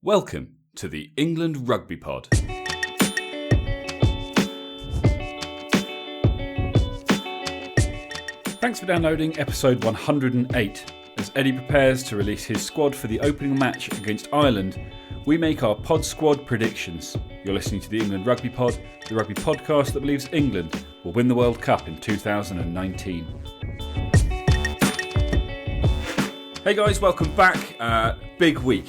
Welcome to the England Rugby Pod. Thanks for downloading episode 108. As Eddie prepares to release his squad for the opening match against Ireland, we make our pod squad predictions. You're listening to the England Rugby Pod, the rugby podcast that believes England will win the World Cup in 2019. Hey guys, welcome back. Big week.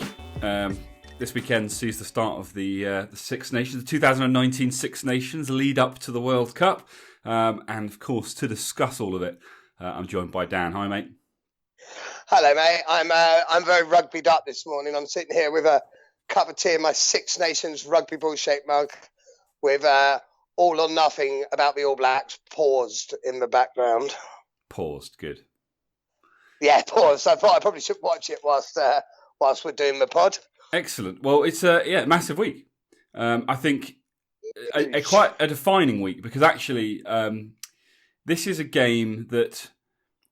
This weekend sees the start of the Six Nations, the 2019 Six Nations lead up to the World Cup. And of course, to discuss all of it, I'm joined by Dan. Hi, mate. Hello, mate. I'm very rugbyed up this morning. I'm sitting here with a cup of tea in my Six Nations rugby ball shaped mug with all or nothing about the All Blacks paused in the background. Paused, good. Yeah, paused. I thought I probably should watch it whilst we're doing the pod. Excellent. Well, it's a massive week. I think quite a defining week because actually this is a game that,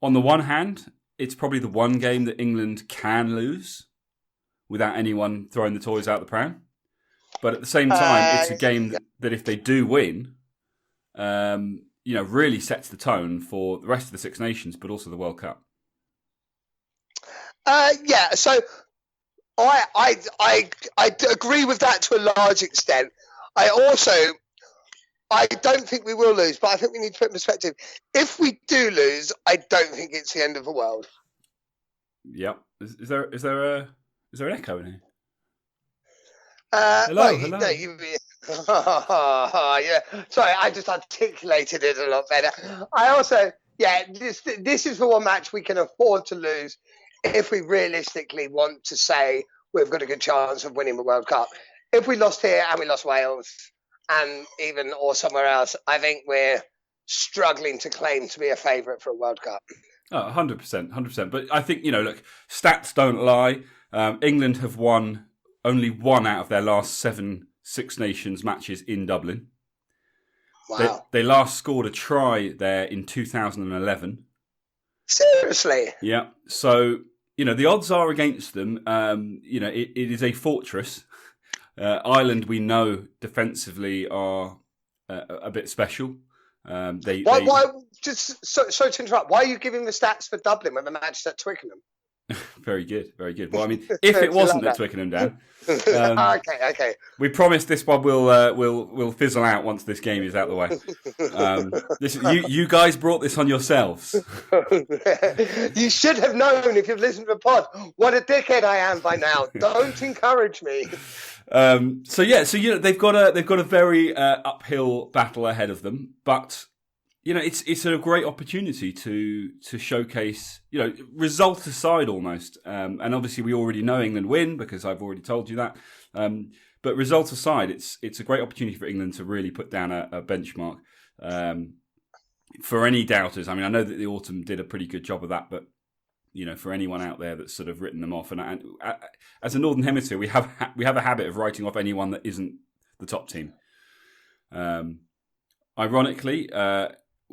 on the one hand, it's probably the one game that England can lose without anyone throwing the toys out the pram. But at the same time, it's a game that if they do win, really sets the tone for the rest of the Six Nations, but also the World Cup. So I agree with that to a large extent. I don't think we will lose, but I think we need to put in perspective. If we do lose, I don't think it's the end of the world. Yeah. Is there an echo in here? Hello. Hello. Yeah. Sorry, I just articulated it a lot better. I also, this is the one match we can afford to lose if we realistically want to say we've got a good chance of winning the World Cup. If we lost here and we lost Wales or somewhere else, I think we're struggling to claim to be a favourite for a World Cup. Oh, 100%. But I think, look, stats don't lie. England have won only one out of their last 7 Six Nations matches in Dublin. Wow. They last scored a try there in 2011. Seriously? Yeah. So, the odds are against them. It is a fortress. Ireland, we know, defensively are a bit special. Why? Just sorry to interrupt. Why are you giving the stats for Dublin when the match is at Twickenham? Very good. Well, I mean, if it wasn't at Twickenham, Dan. Okay. We promise this one will fizzle out once this game is out of the way. You guys brought this on yourselves. You should have known if you've listened to the pod. What a dickhead I am by now. Don't encourage me. They've got a very uphill battle ahead of them, but it's a great opportunity to showcase, result aside almost. And obviously we already know England win because I've already told you that. But result aside, it's a great opportunity for England to really put down a benchmark. For any doubters, I mean, I know that the autumn did a pretty good job of that, but for anyone out there that's sort of written them off, and as a Northern Hemisphere, we have a habit of writing off anyone that isn't the top team. Ironically,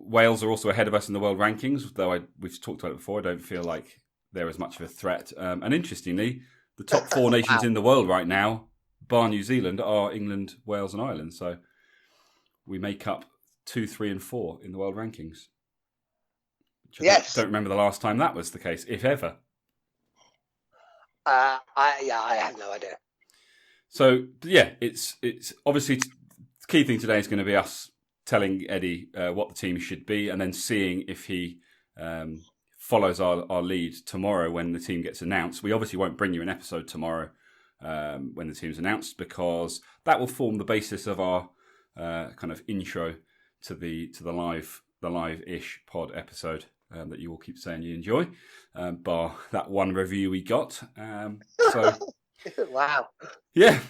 Wales are also ahead of us in the world rankings, though we've talked about it before. I don't feel like they're as much of a threat. And interestingly, the top 4 nations in the world right now, bar New Zealand, are England, Wales and Ireland. So we make up 2, 3 and 4 in the world rankings. Yes. Don't remember the last time that was the case, if ever. I have no idea. So, it's obviously the key thing today is going to be us telling Eddie what the team should be and then seeing if he follows our lead tomorrow when the team gets announced. We obviously won't bring you an episode tomorrow when the team's announced because that will form the basis of our kind of intro to the live-ish pod episode that you all keep saying you enjoy, bar that one review we got. Wow. Yeah.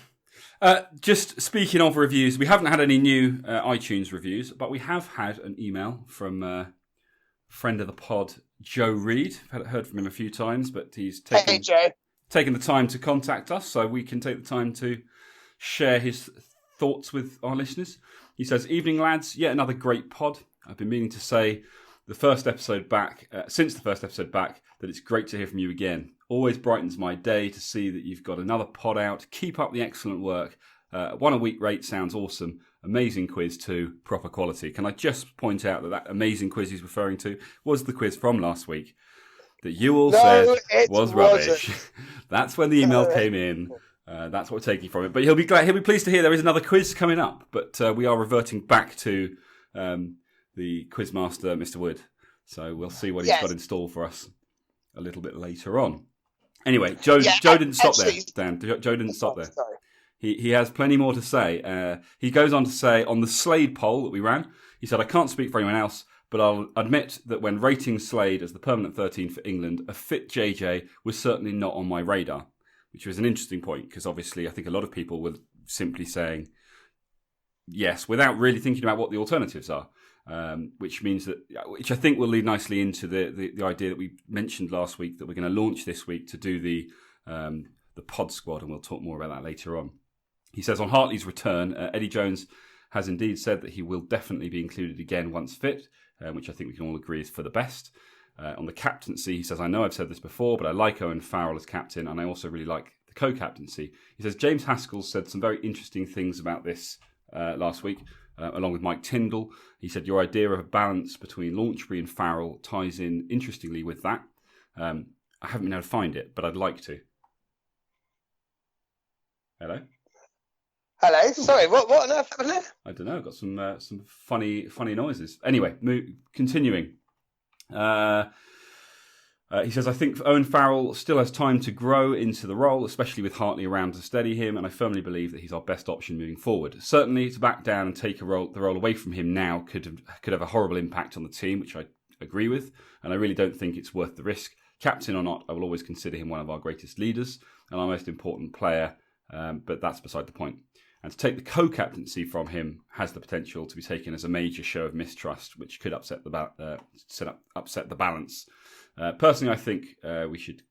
Just speaking of reviews, we haven't had any new iTunes reviews, but we have had an email from friend of the pod, Joe Reed. I've heard from him a few times, but he's taken the time to contact us so we can take the time to share his thoughts with our listeners. He says, "Evening, lads. Yet another great pod. I've been meaning to say since the first episode back, that it's great to hear from you again. Always brightens my day to see that you've got another pod out. Keep up the excellent work. 1 a week rate sounds awesome. Amazing quiz too, proper quality. Can I just point out that amazing quiz he's referring to was the quiz from last week that you all said was rubbish. That's when the email came in. That's what we're taking from it. But he'll be pleased to hear there is another quiz coming up. But we are reverting back to the quizmaster, Mr. Wood. So we'll see what he's got in store for us a little bit later on. Anyway, Joe didn't stop there, Dan. Joe didn't stop there. Sorry. He has plenty more to say. He goes on to say, on the Slade poll that we ran, he said, I can't speak for anyone else, but I'll admit that when rating Slade as the permanent 13 for England, a fit JJ was certainly not on my radar, which was an interesting point, because obviously I think a lot of people were simply saying yes, without really thinking about what the alternatives are. Which I think will lead nicely into the idea that we mentioned last week that we're going to launch this week to do the pod squad, and we'll talk more about that later on. He says on Hartley's return, Eddie Jones has indeed said that he will definitely be included again once fit, which I think we can all agree is for the best. On the captaincy, he says, I know I've said this before, but I like Owen Farrell as captain, and I also really like the co-captaincy. He says James Haskell said some very interesting things about this last week. Along with Mike Tyndall. He said, your idea of a balance between Launchbury and Farrell ties in interestingly with that. I haven't been able to find it, but I'd like to. Hello? Hello? Sorry, what on earth happened there? I don't know, I've got some funny noises. Anyway, continuing. He says, I think Owen Farrell still has time to grow into the role, especially with Hartley around to steady him, and I firmly believe that he's our best option moving forward. Certainly, to back down and take the role away from him now could have a horrible impact on the team, which I agree with, and I really don't think it's worth the risk. Captain or not, I will always consider him one of our greatest leaders and our most important player, but that's beside the point. And to take the co-captaincy from him has the potential to be taken as a major show of mistrust, which could upset the balance. Personally, I think he should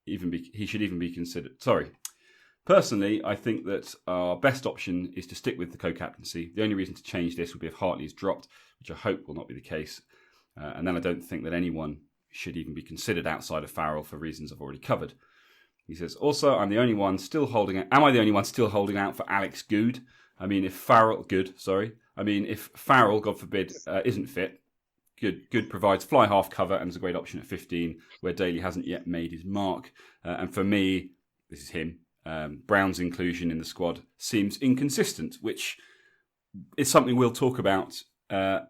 even be considered. Sorry. Personally, I think that our best option is to stick with the co-captaincy. The only reason to change this would be if Hartley is dropped, which I hope will not be the case. And then I don't think that anyone should even be considered outside of Farrell for reasons I've already covered. He says, also, am I the only one still holding out for Alex Good? If Farrell, God forbid, isn't fit, Good provides fly half cover and is a great option at 15, where Daly hasn't yet made his mark. And for me, this is him, Brown's inclusion in the squad seems inconsistent, which is something we'll talk about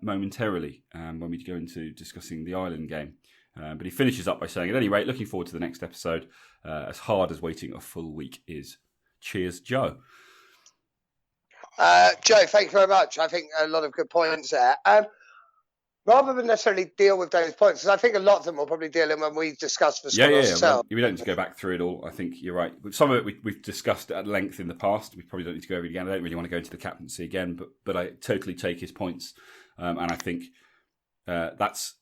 momentarily when we go into discussing the Ireland game. But he finishes up by saying, at any rate, looking forward to the next episode, as hard as waiting a full week is. Cheers, Joe. Joe, thank you very much. I think a lot of good points there. Rather than necessarily deal with those points, because I think a lot of them we'll probably deal in when we discuss the squad ourselves. We don't need to go back through it all. I think you're right. Some of it we've discussed at length in the past. We probably don't need to go over it again. I don't really want to go into the captaincy again, but I totally take his points, and I think that's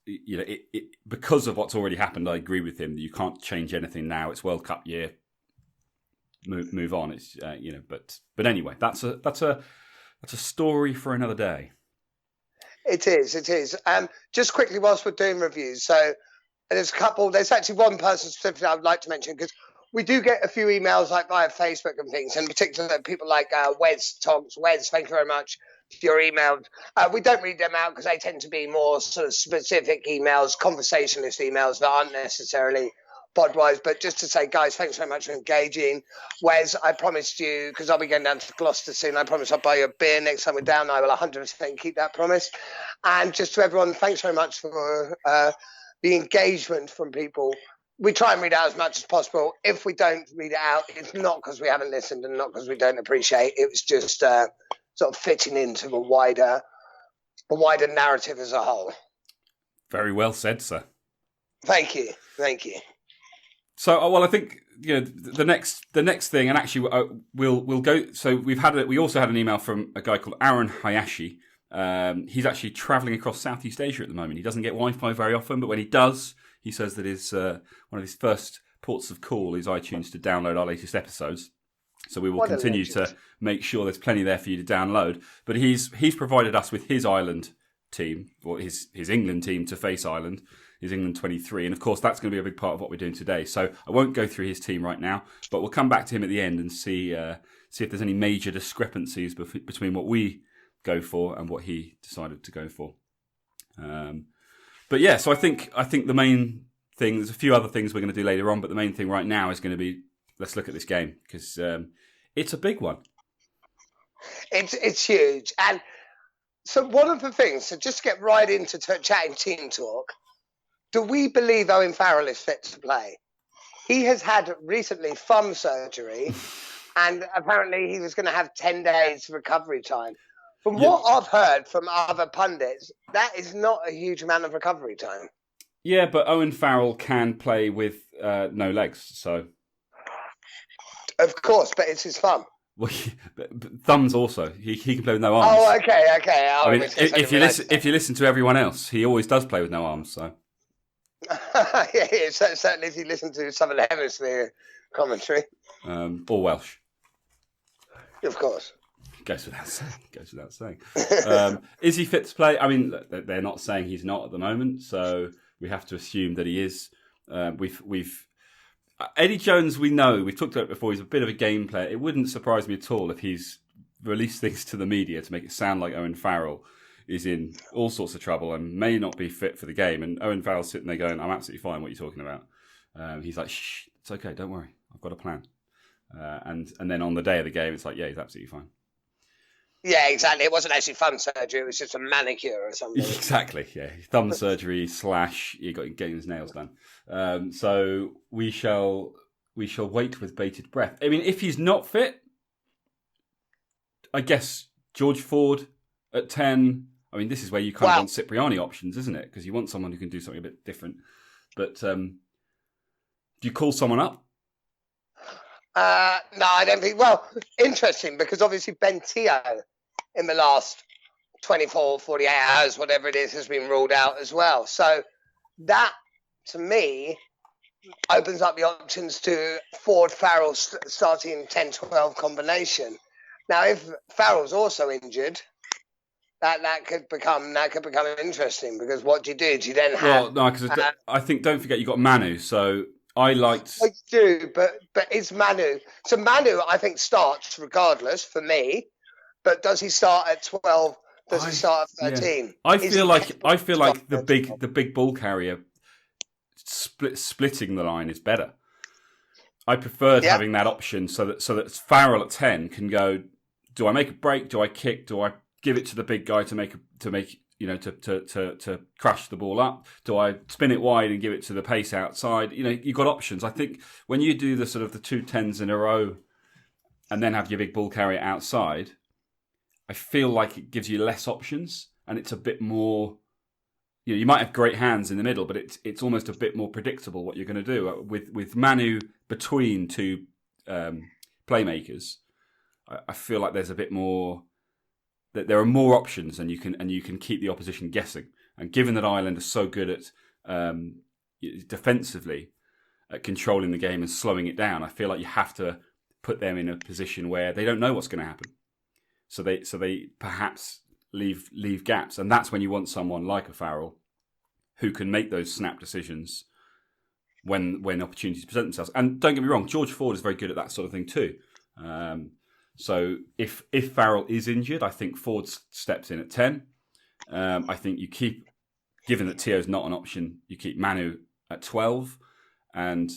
because of what's already happened. I agree with him that you can't change anything now. It's World Cup year. Move on. It's but anyway, that's a story for another day. It is. Just quickly, whilst we're doing reviews, so there's actually one person specifically I would like to mention, because we do get a few emails like via Facebook and things, and particularly people like Wes Tonks. Wes, thank you very much for your emails. We don't read them out because they tend to be more sort of specific emails, conversationalist emails that aren't necessarily pod-wise, but just to say, guys, thanks very much for engaging. Wes, I promised you, because I'll be going down to Gloucester soon, I promise I'll buy you a beer next time we're down. I will 100% keep that promise. And just to everyone, thanks very much for the engagement from people. We try and read out as much as possible. If we don't read it out, it's not because we haven't listened and not because we don't appreciate. It was just sort of fitting into the wider narrative as a whole. Very well said, sir. Thank you. So, well, I think the next thing, and actually we'll go. So we also had an email from a guy called Aaron Hayashi. He's actually travelling across Southeast Asia at the moment. He doesn't get Wi-Fi very often, but when he does, he says that one of his first ports of call is iTunes to download our latest episodes. So we will continue to make sure there's plenty there for you to download. But he's provided us with his Ireland team, or his England team to face Ireland. his England 23. And of course, that's going to be a big part of what we're doing today. So I won't go through his team right now, but we'll come back to him at the end and see if there's any major discrepancies between what we go for and what he decided to go for. But yeah, so I think the main thing, there's a few other things we're going to do later on, but the main thing right now is going to be, let's look at this game, because it's a big one. It's huge. And so one of the things, so just to get right into chatting team talk, do we believe Owen Farrell is fit to play? He has had recently thumb surgery, and apparently he was going to have 10 days recovery time. From what I've heard from other pundits, that is not a huge amount of recovery time. Yeah, but Owen Farrell can play with no legs, so... Of course, but it's his thumb. Well, but thumbs also. He can play with no arms. Oh, okay. I mean, if you listen to everyone else, he always does play with no arms. So yeah, certainly if you listen to some of the hemisphere commentary, or Welsh, of course. Goes without saying. Is he fit to play? I mean, they're not saying he's not at the moment, so we have to assume that he is. We've Eddie Jones, we know, we've talked about it before, he's a bit of a game player. It wouldn't surprise me at all if he's released things to the media to make it sound like Owen Farrell is in all sorts of trouble and may not be fit for the game. And Owen Farrell's sitting there going, I'm absolutely fine, what are you talking about? He's like, shh, it's okay, don't worry, I've got a plan. And then on the day of the game, it's like, yeah, he's absolutely fine. Yeah, exactly. It wasn't actually thumb surgery, it was just a manicure or something. Exactly, yeah. Thumb surgery / you got getting his nails done. So we shall wait with bated breath. I mean, if he's not fit, I guess George Ford at 10. I mean, this is where you kind of want Cipriani options, isn't it? Because you want someone who can do something a bit different. But do you call someone up? No, I don't think. Well, interesting, because obviously Ben Teo in the last 24, 48 hours, whatever it is, has been ruled out as well. So that, to me, opens up the options to Ford-Farrell starting 10-12 combination. Now, if Farrell's also injured, that could become interesting, because what do you do? Do you then have... Well, no, because I think, don't forget, you've got Manu, so... I do, but it's Manu. So Manu, I think, starts regardless for me. But does he start at 12? Does he start at 13? Yeah. I feel like the big ball carrier splitting the line is better. I preferred having that option so that Farrell at 10 can go. Do I make a break? Do I kick? Do I give it to the big guy to make to crash the ball up? Do I spin it wide and give it to the pace outside? You know, you've got options. I think when you do the sort of the 2 10s in a row and then have your big ball carrier outside, I feel like it gives you less options and it's a bit more, you know, you might have great hands in the middle, but it's almost a bit more predictable what you're going to do. With Manu between two playmakers, I feel like there's a bit more, that there are more options and you can keep the opposition guessing. And given that Ireland are so good at defensively at controlling the game and slowing it down, I feel like you have to put them in a position where they don't know what's going to happen. So they perhaps leave gaps, and that's when you want someone like a Farrell who can make those snap decisions when opportunities present themselves. And don't get me wrong, George Ford is very good at that sort of thing too. So if Farrell is injured, I think Ford steps in at 10. I think you keep, given that Teo's not an option, you keep Manu at 12, and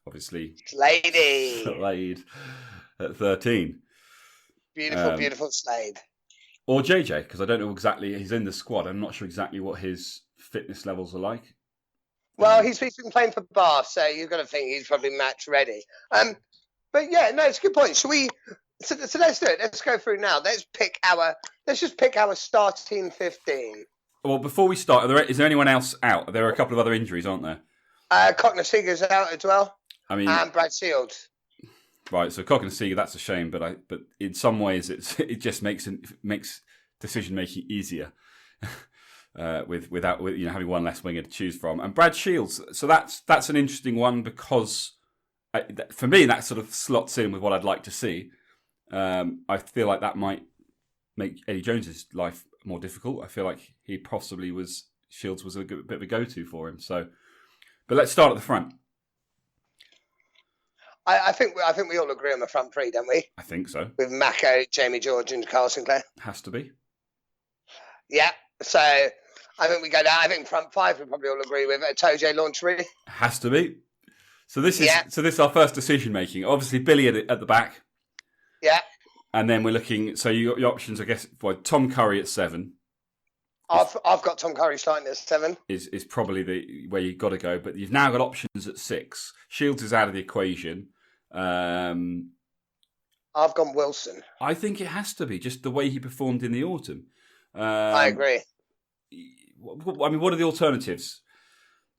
obviously Slade at 13. Beautiful Slade. Or JJ, because I don't know exactly, he's in the squad. I'm not sure exactly what his fitness levels are like. Well, he's been playing for Bath, so you've got to think he's probably match ready. But yeah, no, it's a good point. So let's do it. Let's go through now. Let's just pick our starting 15. Well, before we start, is there anyone else out? There are a couple of other injuries, aren't there? Cockney-Seeger's out as well. I mean, and Brad Shields. Right, so Cockney-Seeger, that's a shame, but in some ways it just makes decision making easier without having one less winger to choose from. And Brad Shields, so that's an interesting one, because for me that sort of slots in with what I'd like to see. I feel like that might make Eddie Jones's life more difficult. I feel like he possibly was Shields was a bit of a go-to for him. So, but let's start at the front. I think we all agree on the front three, don't we? I think so. With Mako, Jamie George, and Carl Sinclair. Has to be. Yeah. So I think we go down. I think front five we probably all agree with. Toje Launchery. Has to be. So this is our first decision making. Obviously, Billy at the back. Yeah. And then we're looking. So your options, I guess, Tom Curry at 7. I've got Tom Curry starting at 7. Is probably the where you've got to go, but you've now got options at 6. Shields is out of the equation. I've gone Wilson. I think it has to be just the way he performed in the autumn. I agree. I mean, what are the alternatives?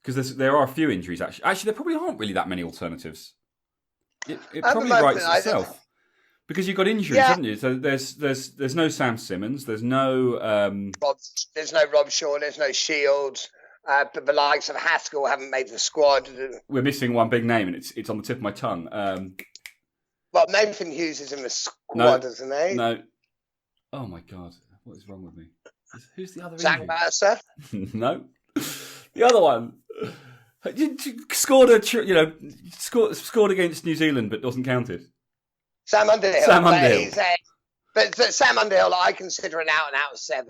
Because there are a few injuries, actually. Actually, there probably aren't really that many alternatives. It probably writes itself. Because you've got injuries, haven't you? So there's no Sam Simmons. There's no... There's no Rob Shaw. There's no Shields. But the likes of Haskell haven't made the squad. We're missing one big name, and it's on the tip of my tongue. Well, Nathan Hughes is in the squad, isn't he? No. Oh, my God. What is wrong with me? Who's the other Zach Mercer? No. The other one. Scored against New Zealand, but wasn't counted. Sam Underhill. But Sam Underhill, I consider an out-and-out 7.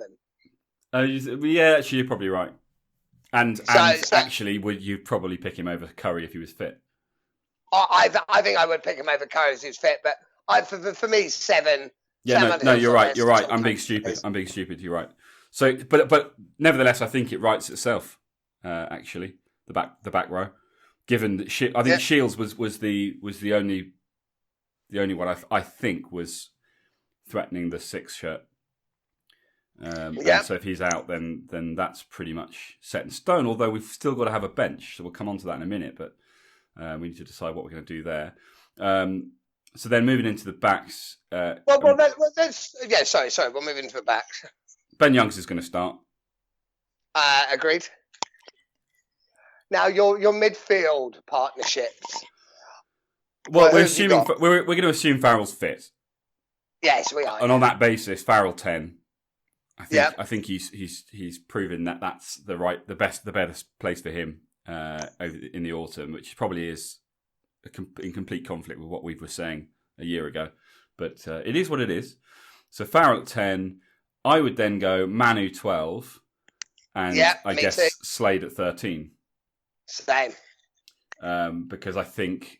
Yeah, actually, you're probably right. And actually, you'd probably pick him over Curry if he was fit. I think I would pick him over Curry if he's fit, but for me, 7. Yeah, no, you're right. You're right. I'm being stupid. You're right. So, but nevertheless, I think it writes itself. Actually, the back row. Given that I think Shields was the only one I think was threatening the 6 shirt. And so if he's out, then that's pretty much set in stone. Although we've still got to have a bench, so we'll come on to that in a minute. But we need to decide what we're going to do there. So then moving into the backs. Sorry. We'll move into the backs. Ben Youngs is going to start. Agreed. Now your midfield partnerships. Well, we're going to assume Farrell's fit. Yes, we are. And on that basis, Farrell 10. I think he's proven that that's the best place for him in the autumn, which probably is in complete conflict with what we were saying a year ago. But it is what it is. So Farrell at 10. I would then go Manu 12, and I guess too. Slade at 13. Same. Because I think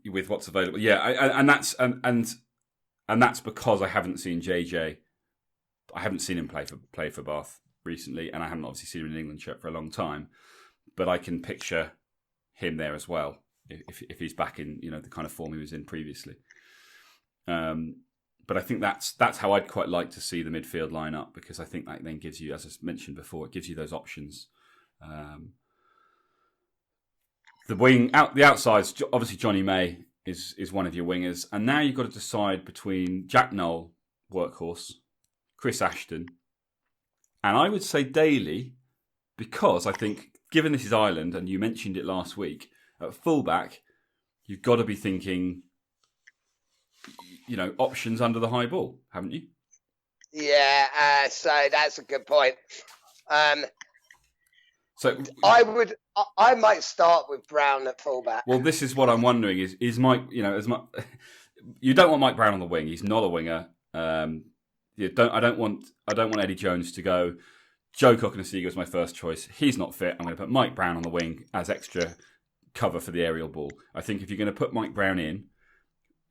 with what's available, and that's because I haven't seen JJ. I haven't seen him play for Bath recently, and I haven't obviously seen him in England shirt for a long time. But I can picture him there as well if he's back in the kind of form he was in previously. But I think that's how I'd quite like to see the midfield line up, because I think that then gives you, as I mentioned before, it gives you those options. The outsides, obviously Johnny May is one of your wingers, and now you've got to decide between Jack Noel, workhorse, Chris Ashton, and I would say Daly, because I think, given this is Ireland, and you mentioned it last week, at fullback, you've got to be thinking, options under the high ball, haven't you? Yeah, so that's a good point. So I might start with Brown at fullback. Well, this is what I'm wondering: is Mike? You don't want Mike Brown on the wing. He's not a winger. I don't want Eddie Jones to go. Joe Cokanasiga is my first choice. He's not fit. I'm going to put Mike Brown on the wing as extra cover for the aerial ball. I think if you're going to put Mike Brown in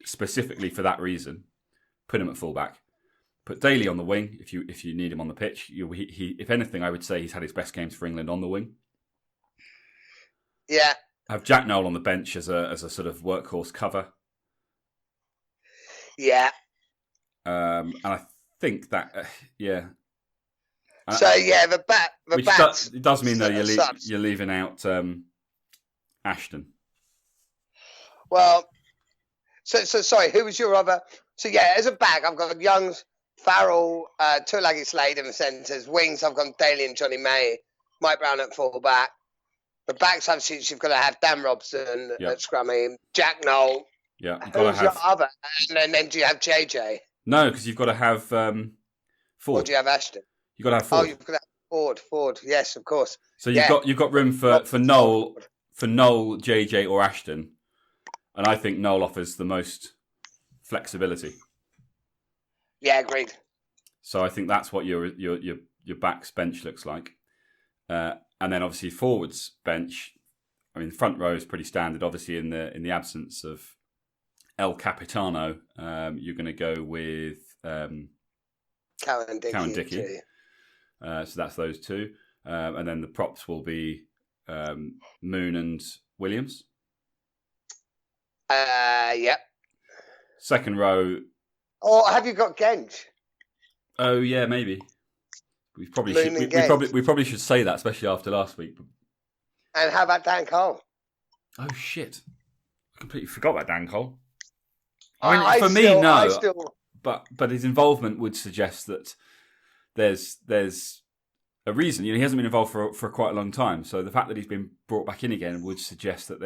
specifically for that reason, put him at fullback. Put Daly on the wing if you need him on the pitch. He if anything, I would say he's had his best games for England on the wing. Yeah. Have Jack Noel on the bench as a sort of workhorse cover. Yeah. And I think that So the back. It does mean though you're leaving out Ashton. Well, so sorry. Who was your other? So as a back, I've got Youngs, Farrell, Tuilagi, Slade in the centres. Wings, I've got Daly and Johnny May. Mike Brown at full back. The back substitutes, you've got to have Dan Robson at scrummy, Jack Noel. Yeah, who's your other? And then do you have JJ? No, because you've got to have Ford. Or do you have Ashton? You've got to have Ford. Oh, you've got to. Ford. Yes, of course. So you've got room for Noel, JJ, or Ashton, and I think Noel offers the most flexibility. Yeah, agreed. So I think that's what your backs bench looks like, and then obviously forwards bench. I mean, the front row is pretty standard. Obviously, in the absence of El Capitano, you're going to go with Cowan Dickey. So that's those two, and then the props will be Moon and Williams. Yep. Second row. Or have you got Genge? Oh yeah, maybe. We probably should say that, especially after last week. And how about Dan Cole? Oh shit! I completely forgot about Dan Cole. I mean, no. But his involvement would suggest that there's a reason. You know, he hasn't been involved for quite a long time. So the fact that he's been brought back in again would suggest that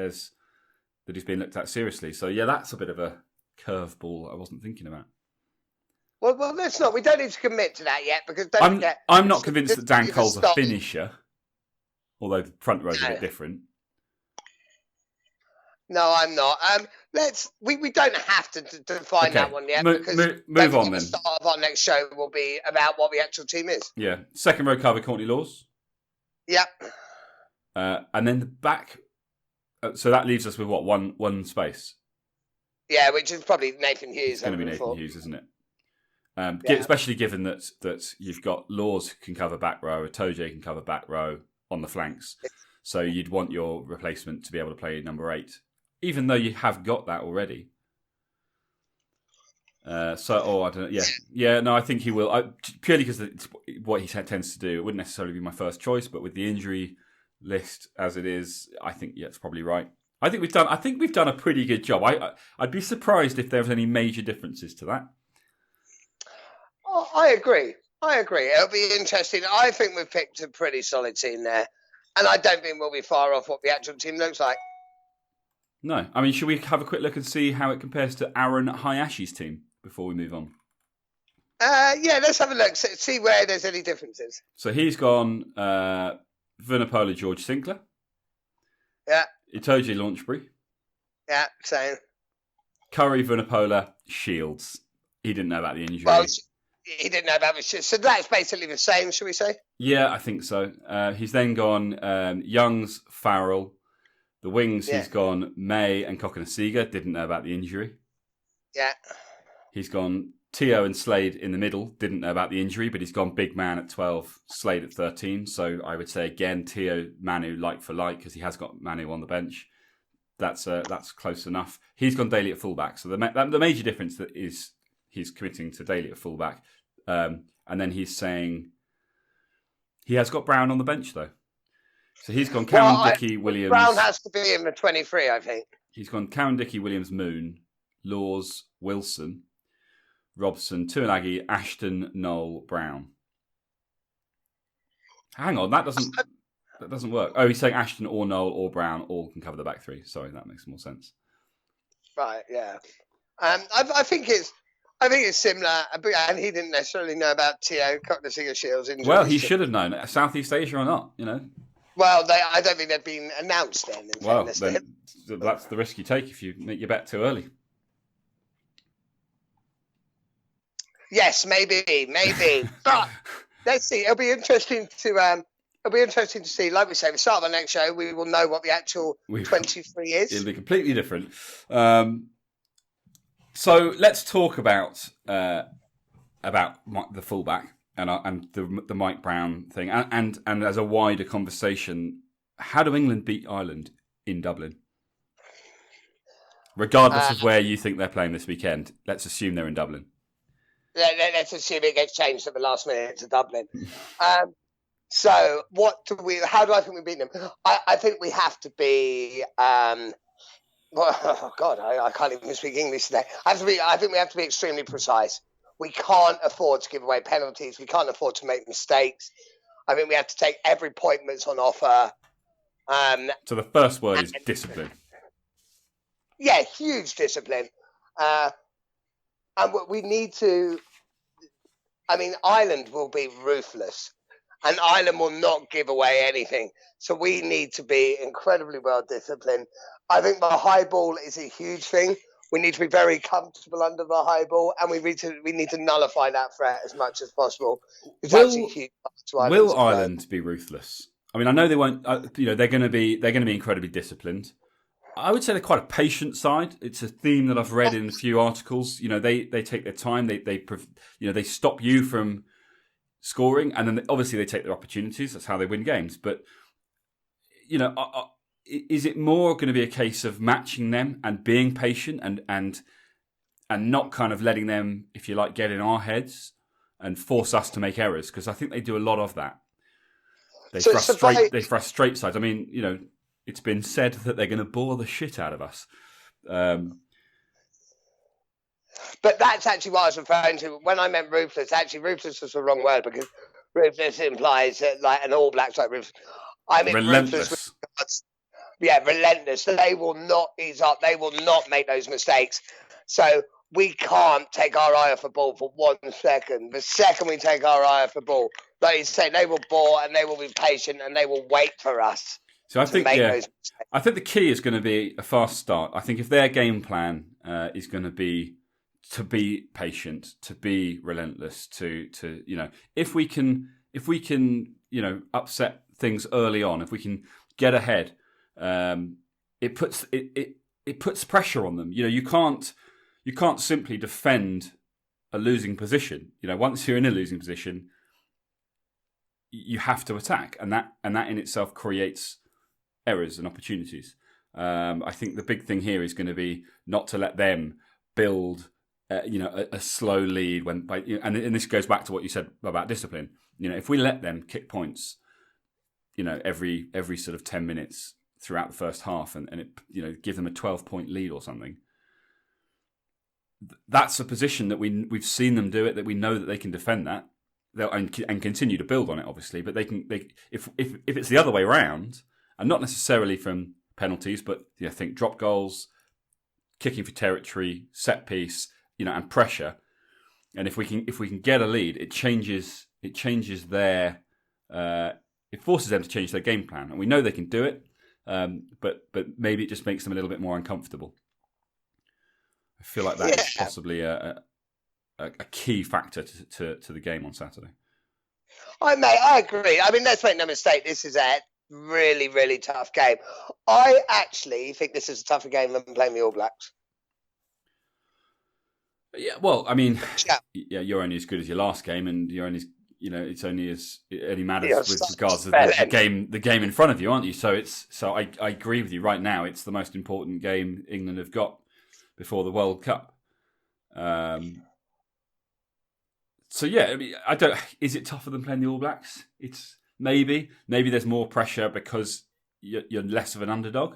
he's been looked at seriously. So yeah, that's a bit of a curveball I wasn't thinking about. Well, let's not. We don't need to commit to that yet because I'm not convinced that Dan Cole's a finisher, although the front row's a bit different. No, I'm not. We don't have to define that one yet because move on then. The start of our next show will be about what the actual team is. Yeah, second row cover Courtney Laws. Yep. And then the back. So that leaves us with what one space. Yeah, which is probably Nathan Hughes. It's going to be Nathan Hughes, isn't it? Especially given that you've got Laws who can cover back row, Itoje can cover back row on the flanks. So you'd want your replacement to be able to play number 8, even though you have got that already. I don't know. Yeah. No, I think he will. Purely because it's what he tends to do. It wouldn't necessarily be my first choice, but with the injury list as it is, I think it's probably right. I think we've done a pretty good job. I'd be surprised if there was any major differences to that. Oh, I agree. It'll be interesting. I think we've picked a pretty solid team there. And I don't think we'll be far off what the actual team looks like. No. I mean, should we have a quick look and see how it compares to Aaron Hayashi's team before we move on? Yeah, let's have a look. See where there's any differences. So he's gone Vunipola George Sinclair. Yeah. Itoje Launchbury. Yeah, same. Curry Vunipola Shields. He didn't know about the injury. Well, he didn't know about it. So that's basically the same, shall we say? Yeah, I think so. He's then gone Youngs, Farrell. The wings, He's gone May and Kokonasiga. Didn't know about the injury. Yeah. He's gone Tio and Slade in the middle. Didn't know about the injury, but he's gone big man at 12, Slade at 13. So I would say, again, Tio, Manu, like for like, because he has got Manu on the bench. That's close enough. He's gone Daly at fullback. So the major difference that is he's committing to Daly at fullback. And then he's saying he has got Brown on the bench, though. So he's gone Cowan, Dickey, Williams. Brown has to be in the 23, I think. He's gone Cowan, Dickey, Williams, Moon, Laws, Wilson, Robson, Tuanagi, Ashton, Noel, Brown. Hang on, that doesn't work. Oh, he's saying Ashton or Noel or Brown all can cover the back 3. Sorry, that makes more sense. Right, yeah. I think it's similar, and he didn't necessarily know about Tio Kokonasiga Shields injury. Well, he should have known. Southeast Asia or not, you know. Well, I don't think they'd been announced then. Then that's the risk you take if you make your bet too early. Yes, maybe. But let's see. It'll be interesting to see. Like we say, the start of the next show, we will know what the actual 23 is. It'll be completely different. So let's talk about the fullback and the Mike Brown thing, and as a wider conversation, how do England beat Ireland in Dublin? Regardless of where you think they're playing this weekend, let's assume they're in Dublin. Let's assume it gets changed at the last minute to Dublin. So how do I think we beat them? I think we have to be. Oh God, I can't even speak English today. I think we have to be extremely precise. We can't afford to give away penalties. We can't afford to make mistakes. I think we have to take every point that's on offer. So the first word is discipline. Yeah, huge discipline. And what we need to. I mean, Ireland will be ruthless. and Ireland will not give away anything. So we need to be incredibly well disciplined. I think the high ball is a huge thing. We need to be very comfortable under the high ball, and we need to nullify that threat as much as possible. That's a huge part to Will Ireland be ruthless? I mean, I know they won't. They're going to be incredibly disciplined. I would say they're quite a patient side. It's a theme that I've read in a few articles. They take their time. They stop you from scoring, and then obviously they take their opportunities. That's how they win games. But is it more going to be a case of matching them and being patient and not kind of letting them, if you like, get in our heads and force us to make errors? Because I think they do a lot of that. They frustrate sides. I mean, it's been said that they're going to bore the shit out of us. But that's actually what I was referring to when I meant ruthless. Actually, ruthless was the wrong word because ruthless implies like an All Blacks like ruthless. I mean relentless. Relentless. They will not ease up. They will not make those mistakes. So we can't take our eye off the ball for 1 second. The second we take our eye off the ball, like you say, they will bore and they will be patient and they will wait for us. So I think the key is going to be a fast start. I think if their game plan is going to be patient, to be relentless, to if we can upset things early on, if we can get ahead, it puts pressure on them. You can't simply defend a losing position. Once you're in a losing position, you have to attack, and that in itself creates errors and opportunities. I think the big thing here is going to be not to let them build, a slow lead and this goes back to what you said about discipline. If we let them kick points, every sort of 10 minutes throughout the first half, and it give them a 12-point lead or something. That's a position that we've seen them do it. That we know that they can defend that, and continue to build on it, obviously. But if it's the other way around. And not necessarily from penalties, but think drop goals, kicking for territory, set piece, and pressure. And if we can get a lead, it changes their it forces them to change their game plan. And we know they can do it, but maybe it just makes them a little bit more uncomfortable. I feel like that is possibly a key factor to the game on Saturday. I agree. I mean, let's make no mistake. This is a really, really tough game. I actually think this is a tougher game than playing the All Blacks. Yeah, well, I mean, you're only as good as your last game, and you're only, it's only as it only matters with regards to the game in front of you, aren't you? So I agree with you. Right now, it's the most important game England have got before the World Cup. So yeah, I mean, is it tougher than playing the All Blacks? It's maybe there's more pressure because you're less of an underdog,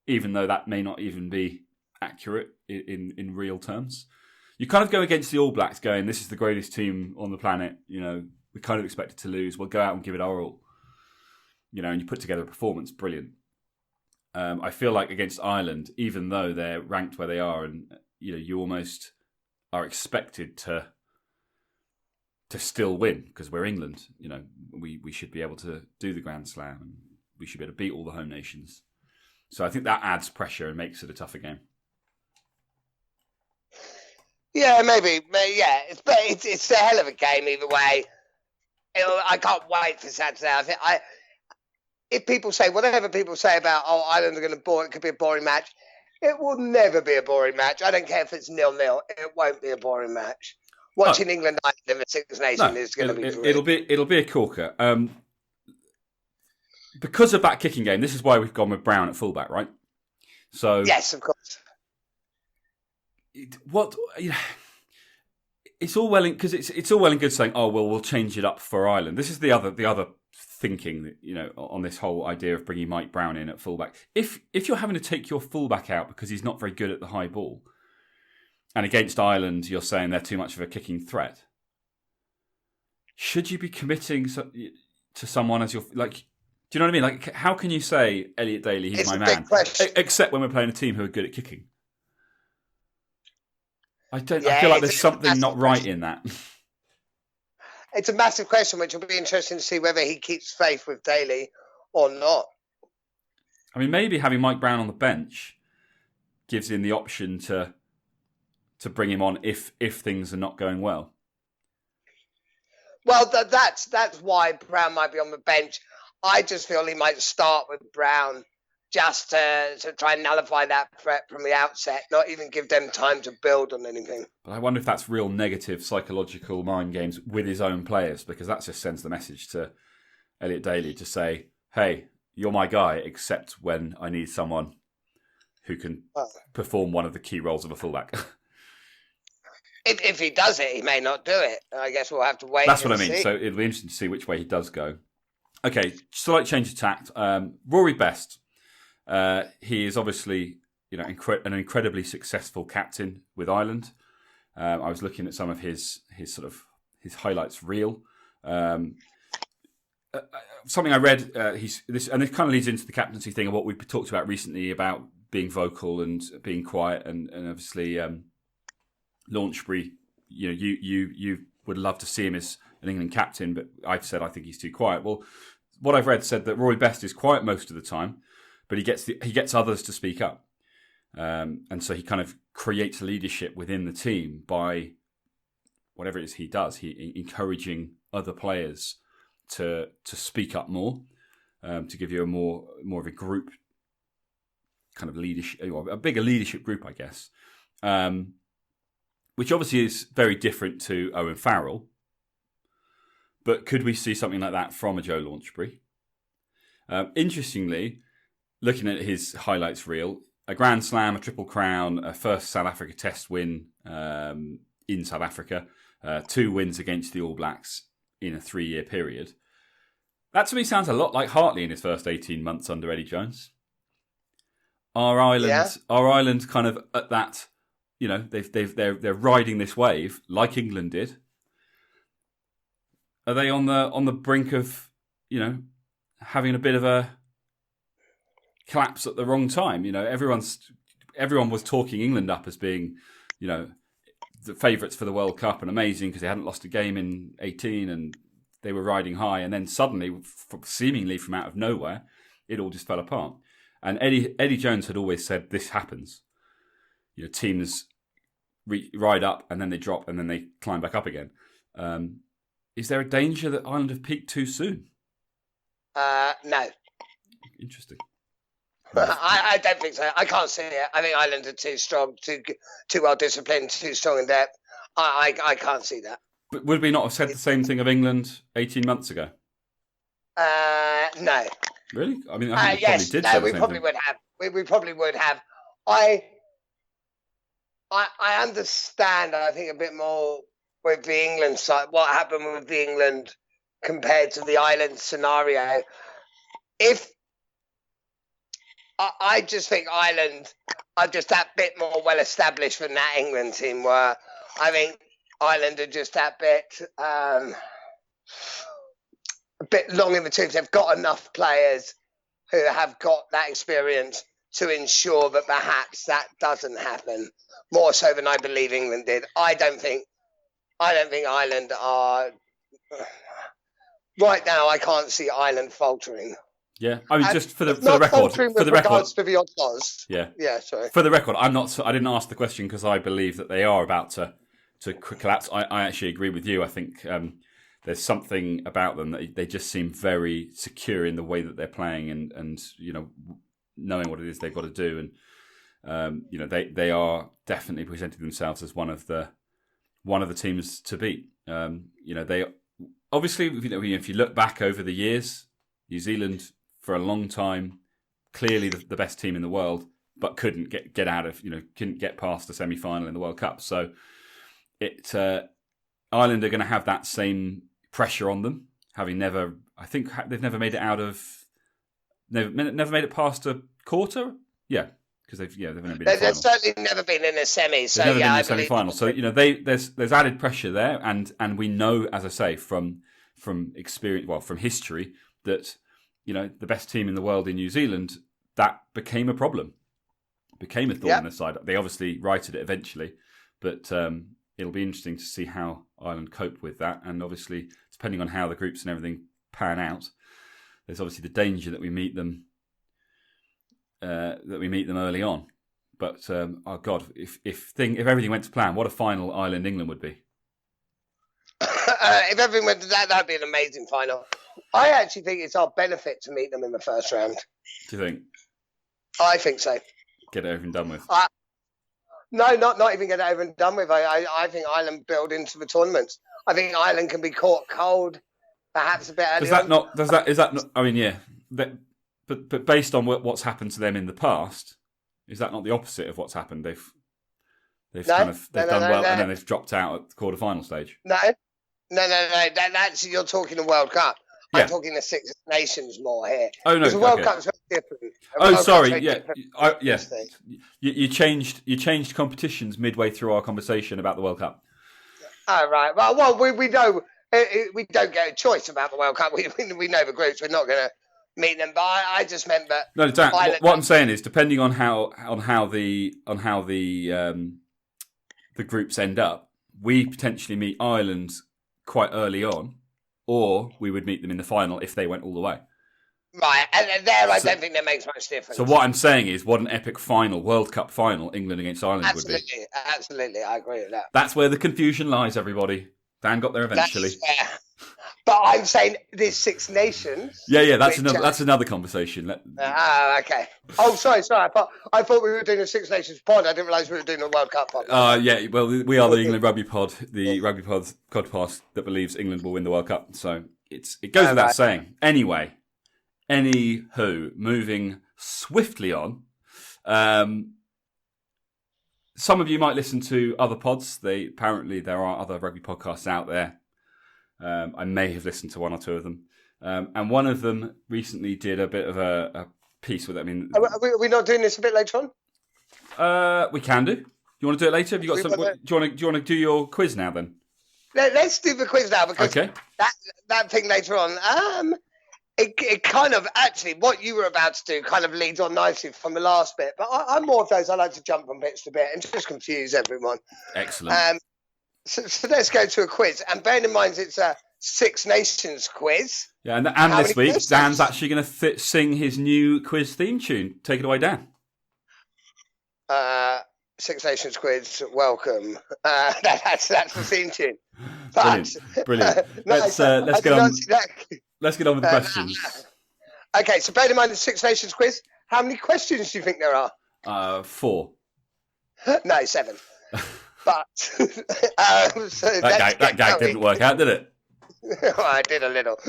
even though that may not even be accurate in real terms. You kind of go against the All Blacks going, this is the greatest team on the planet, we kind of expect it to lose, we'll go out and give it our all. And you put together a performance, brilliant. I feel like against Ireland, even though they're ranked where they are, and you almost are expected to still win because we're England. We should be able to do the Grand Slam, and we should be able to beat all the home nations. So I think that adds pressure and makes it a tougher game. Yeah, maybe. Yeah, it's a hell of a game either way. I can't wait for Saturday. I think if people say whatever people say about Ireland are going to bore, it could be a boring match. It will never be a boring match. I don't care if it's 0-0. It won't be a boring match. Watching England in the Six Nations is going to be great. It'll be a corker. Because of that kicking game, this is why we've gone with Brown at fullback, right? So yes, of course. It's all well because it's all well and good saying, oh well, we'll change it up for Ireland. This is the other thinking that, on this whole idea of bringing Mike Brown in at fullback. If you're having to take your fullback out because he's not very good at the high ball, and against Ireland you're saying they're too much of a kicking threat, should you be committing to someone as your like? Do you know what I mean? Like, how can you say Elliot Daly, he's my man, except when we're playing a team who are good at kicking? I feel like there's something not right in that. it's a massive question, which will be interesting to see whether he keeps faith with Daly or not. I mean, maybe having Mike Brown on the bench gives him the option to bring him on if things are not going well. Well, that's why Brown might be on the bench. I just feel he might start with Brown just to try and nullify that threat from the outset, not even give them time to build on anything. But I wonder if that's real negative psychological mind games with his own players, because that just sends the message to Elliot Daly to say, hey, you're my guy, except when I need someone who can perform one of the key roles of a fullback. If he does it, he may not do it. I guess we'll have to wait. That's what I mean. See. So it'll be interesting to see which way he does go. Okay, slight change of tact. Rory Best. He is obviously, an incredibly successful captain with Ireland. I was looking at some of his highlights reel. Something I read. And this kind of leads into the captaincy thing of what we talked about recently about being vocal and being quiet, and obviously. Launchbury, you would love to see him as an England captain, but I've said I think he's too quiet. Well, what I've read said that Rory Best is quiet most of the time, but he gets others to speak up, and so he kind of creates leadership within the team by whatever it is he does. He encouraging other players to speak up more, to give you a more of a group kind of leadership, a bigger leadership group, I guess. Which obviously is very different to Owen Farrell. But could we see something like that from a Joe Launchbury? Interestingly, looking at his highlights reel, a Grand Slam, a Triple Crown, a first South Africa Test win in South Africa, 2 wins against the All Blacks in a 3-year period. That to me sounds a lot like Hartley in his first 18 months under Eddie Jones. Are Ireland kind of at that... they're riding this wave like England did. Are they on the brink of having a bit of a collapse at the wrong time? Everyone was talking England up as being the favourites for the World Cup and amazing because they hadn't lost a game in 18 and they were riding high, and then suddenly, seemingly from out of nowhere, it all just fell apart. And Eddie Jones had always said this happens. Teams ride up and then they drop and then they climb back up again. Is there a danger that Ireland have peaked too soon? No. Interesting. I don't think so. I can't see it. I think Ireland are too strong, too well disciplined, too strong in depth. I can't see that. But would we not have said the same thing of England 18 months ago? No. Really? I mean, I think we yes, probably did no, say the we same probably thing. would have. We probably would have. I understand, I think, a bit more with the England side, what happened with the England compared to the Ireland scenario. I just think Ireland are just that bit more well established than that England team were. I think Ireland are just that bit a bit long in the tooth. They've got enough players who have got that experience to ensure that perhaps that doesn't happen, more so than I believe England did. I don't think Ireland are right now. I can't see Ireland faltering. Yeah, I mean, just for the Not record, faltering for with the record, regards to the odds. yeah, Sorry. For the record, I didn't ask the question because I believe that they are about to collapse. I actually agree with you. I think there's something about them that they just seem very secure in the way that they're playing and knowing what it is they've got to do, and they are definitely presenting themselves as one of the teams to beat. They obviously, if you look back over the years, New Zealand for a long time clearly the best team in the world, but couldn't get out of couldn't get past the semi-final in the World Cup. So Ireland are going to have that same pressure on them, having never made it out of. Never made it past a quarter. Yeah, because they've only been in the final. They've certainly never been in a semi. So they've never been in I the semi-final. So there's added pressure there, and we know, as I say, from experience, from history, that the best team in the world in New Zealand, that became a problem, became a thorn in the side. They obviously righted it eventually, but it'll be interesting to see how Ireland cope with that. And obviously, depending on how the groups and everything pan out, there's obviously the danger that we meet them early on. But oh God, if everything went to plan, what a final Ireland-England would be. If everything went to that'd be an amazing final. I actually think it's our benefit to meet them in the first round. Do you think? I think so. Get it over and done with. No, not even get it over and done with. I think Ireland build into the tournaments. I think Ireland can be caught cold, perhaps a bit early. Is that not? I mean, yeah. But based on what's happened to them in the past, is that not the opposite of what's happened? They've done well, and then they've dropped out at the quarter-final stage. No. That's you're talking the World Cup. Yeah. I'm talking the Six Nations more here. Oh no, the World Cup's very different. You changed competitions midway through our conversation about the World Cup. Oh right. Well, we know we don't get a choice about the World Cup. We know the groups. We're not going to meet them. But I just meant that. No, Dan, what I'm saying is, depending on how the groups end up, we potentially meet Ireland quite early on, or we would meet them in the final if they went all the way. Right, and there I don't think that makes much difference. So what I'm saying is, what an epic final, World Cup final, England against Ireland would be. Absolutely, I agree with that. That's where the confusion lies, everybody. Dan got there eventually. But I'm saying there's Six Nations. Yeah, that's another conversation. Okay. Oh, sorry. I thought we were doing a Six Nations pod. I didn't realise we were doing a World Cup pod. Yeah. Well, we are the England Rugby Pod, the Rugby Pod podcast that believes England will win the World Cup. So it goes without saying. Anyway, moving swiftly on. Some of you might listen to other pods. Apparently there are other rugby podcasts out there. I may have listened to one or two of them. And one of them recently did a bit of a piece with it. I mean, are we not doing this a bit later on? We can do. You want to do it later? Have you got some? Do you want to do your quiz now then? Let's do the quiz now because that thing later on. It kind of actually what you were about to do kind of leads on nicely from the last bit. But I'm more of those. I like to jump from bits to bit and just confuse everyone. Excellent. So let's go to a quiz. And bearing in mind it's a Six Nations quiz. Yeah, and this week, questions? Dan's actually going to sing his new quiz theme tune. Take it away, Dan. Six Nations quiz, welcome. That's the theme tune. Brilliant. Let's get on. Let's get on with the questions. Okay, so bear in mind the Six Nations quiz. How many questions do you think there are? 4. No, 7. But so that gag didn't work out, did it? I did a little.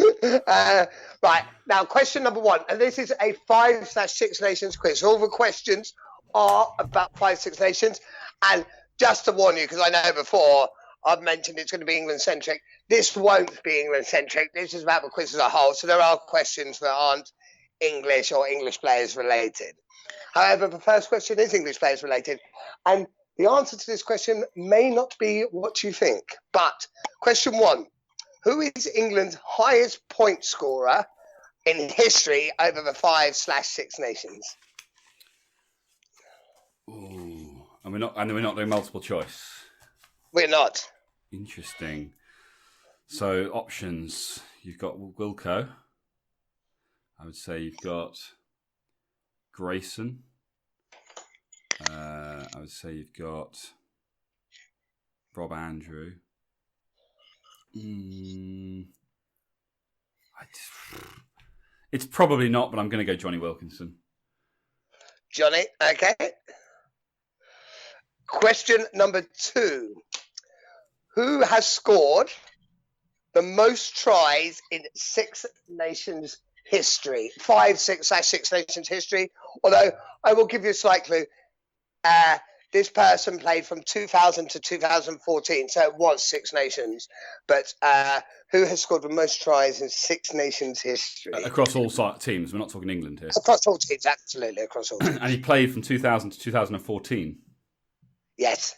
Right, now question number 1. And this is a 5/6 Nations quiz. All the questions are about 5/6 Nations. And just to warn you, because I know before I've mentioned it's going to be England-centric. This won't be England-centric. This is about the quiz as a whole. So there are questions that aren't English or English players related. However, the first question is English players related. And the answer to this question may not be what you think. But question 1, who is England's highest point scorer in history over the 5/6 Nations? Ooh, and we're not doing multiple choice. We're not. Interesting. So options, you've got Wilco. I would say you've got Grayson. I would say you've got Rob Andrew. It's probably not, but I'm going to go Johnny Wilkinson. Johnny, okay. Question number 2. Who has scored the most tries in Six Nations history? 5/6 Nations history. Although I will give you a slight clue. This person played from 2000 to 2014, so it was Six Nations. But who has scored the most tries in Six Nations history? Across all teams. We're not talking England here. Across all teams, absolutely, across all teams. And he played from 2000 to 2014? Yes.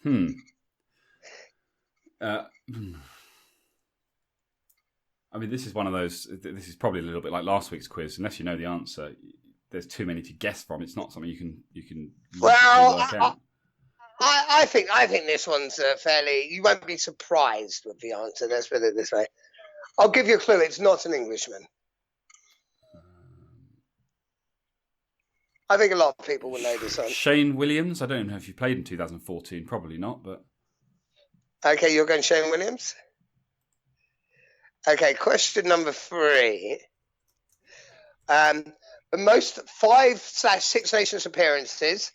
I mean, this is one of those. This is probably a little bit like last week's quiz. Unless you know the answer, there's too many to guess from. It's not something you can Well, work out. I think this one's fairly. You won't be surprised with the answer. Let's put it this way. I'll give you a clue. It's not an Englishman. I think a lot of people will know this one. Shane Williams. I don't know if you played in 2014. Probably not, but okay, you're going Shane Williams. Okay, question number 3. The most 5/6 Nations appearances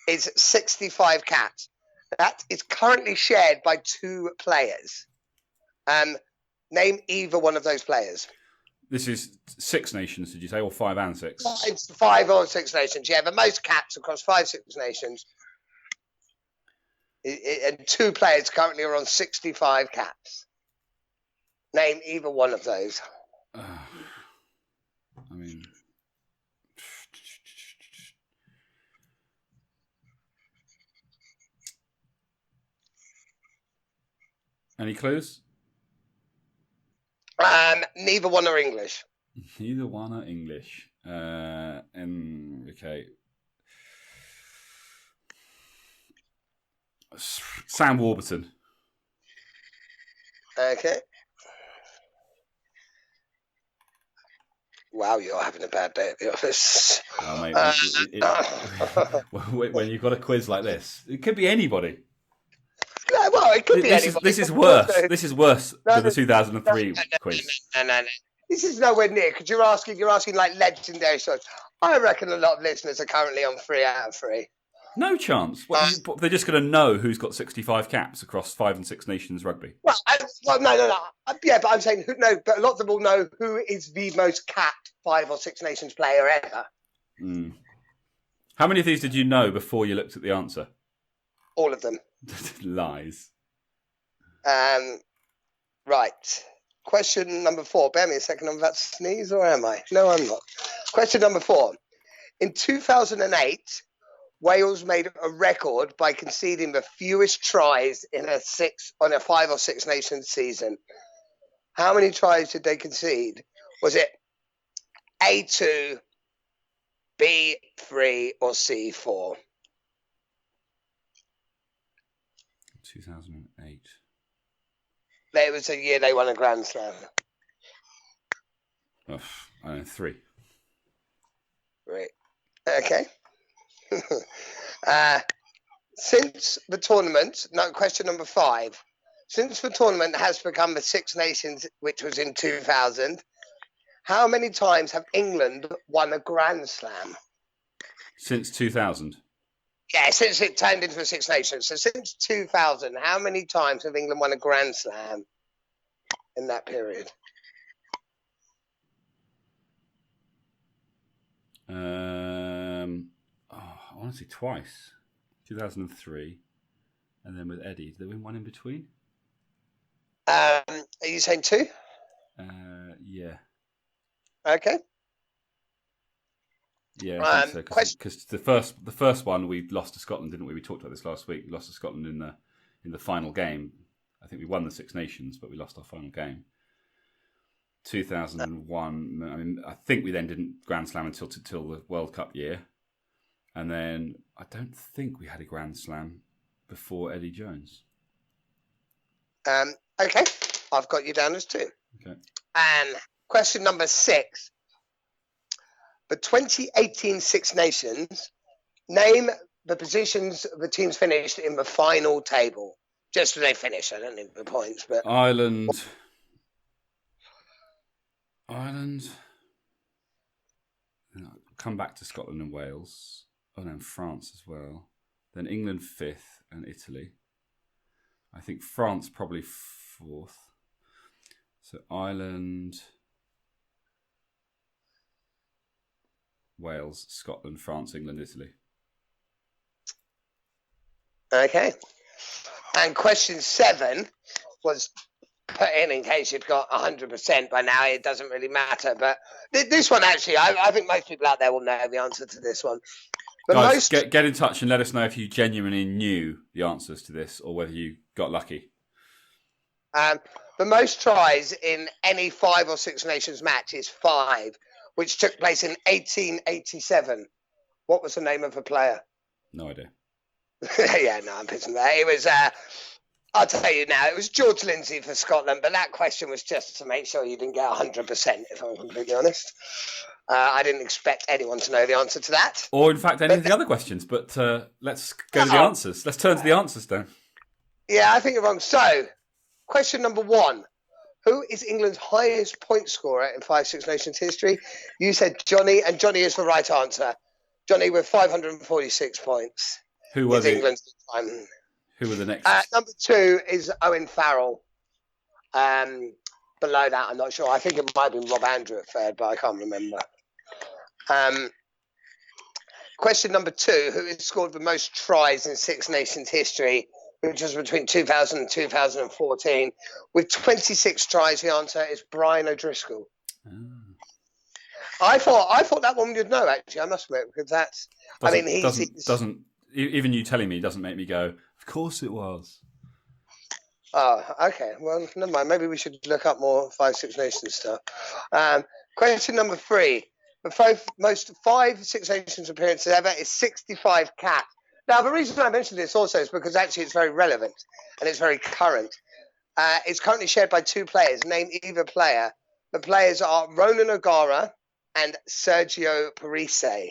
is 65 caps. That is currently shared by 2 players. Name either one of those players. this is 6 nations, did you say, or 5 and 6? It's 5 or 6 nations. Yeah, the most caps across 5/6 nations. And 2 players currently are on 65 caps. Name either one of those. I mean, any clues? Neither one are English. Neither one are English. Okay. Sam Warburton. Okay. Wow, you're having a bad day at the office. Oh, mate, when you've got a quiz like this, it could be anybody. Yeah, well, it could be anybody. This is worse. This is worse than the 2003 quiz. No. This is nowhere near, because you're asking like legendary stories. I reckon a lot of listeners are currently on 3 out of 3. No chance. They're just going to know who's got 65 caps across 5 and 6 nations rugby. No. Yeah, but I'm saying but a lot of them will know who is the most capped 5 or 6 nations player ever. Mm. How many of these did you know before you looked at the answer? All of them. Lies. Right. Question number 4. Bear me a second. I'm about to sneeze, or am I? No, I'm not. Question number 4. In 2008, Wales made a record by conceding the fewest tries in a 5 or 6 nations season. How many tries did they concede? Was it A2, B3, or C4? 2008. It was a year they won a Grand Slam. Oh, I don't know, 3. Right. Okay. Since the tournament, question number 5. Since the tournament has become the 6 nations, which was in 2000, how many times have England won a Grand Slam? Since 2000? Yeah, since it turned into the 6 nations. So since 2000, how many times have England won a Grand Slam in that period? I want to say twice. 2003, and then with Eddie. Did they win one in between? Are you saying 2? Yeah. Okay. Yeah, I think so. Because the first one we lost to Scotland, didn't we? We talked about this last week. We lost to Scotland in the final game. I think we won the 6 nations, but we lost our final game. 2001. I mean, I think we then didn't Grand Slam until the World Cup year, and then I don't think we had a Grand Slam before Eddie Jones. Okay, I've got you down as 2. Okay. And question number 6. The 2018 6 Nations, name the positions the teams finished in the final table. Just when they finish, I don't need the points, but Ireland. Come back to Scotland and Wales. Oh no, France as well. Then England 5th and Italy. I think France probably 4th. So Ireland, Wales, Scotland, France, England, Italy. Okay. And question 7 was put in case you've got 100% by now. It doesn't really matter. But this one, actually, I think most people out there will know the answer to this one. Guys, get in touch and let us know if you genuinely knew the answers to this or whether you got lucky. The most tries in any 5 or 6 nations match is 5, which took place in 1887. What was the name of the player? No idea. Yeah, no, I'm pissing that. It was, I'll tell you now, it was George Lindsay for Scotland, but that question was just to make sure you didn't get 100%, if I'm completely honest. I didn't expect anyone to know the answer to that. Or, in fact, any of the other questions, but let's go to the answers. Let's turn to the answers, Dan. Yeah, I think you're wrong. So, question number 1. Who is England's highest point scorer in Five Six Nations history? You said Johnny, and Johnny is the right answer. Johnny with 546 points. Who were England's time. Who were the next? Number 2 is Owen Farrell. Below that, I'm not sure. I think it might have been Rob Andrew at third, but I can't remember. Question number 2, who has scored the most tries in Six Nations history, which was between 2000 and 2014. With 26 tries, the answer is Brian O'Driscoll. Oh. I thought that one you'd know, actually, I must admit, because that's... Doesn't even you telling me doesn't make me go, of course it was. Oh, okay. Well, never mind. Maybe we should look up more Five Six Nations stuff. Question number 3. The most Five Six Nations appearances ever is 65 caps. Now, the reason I mentioned this also is because actually it's very relevant and it's very current. It's currently shared by 2 players. Name either player. The players are Ronan O'Gara and Sergio Parise.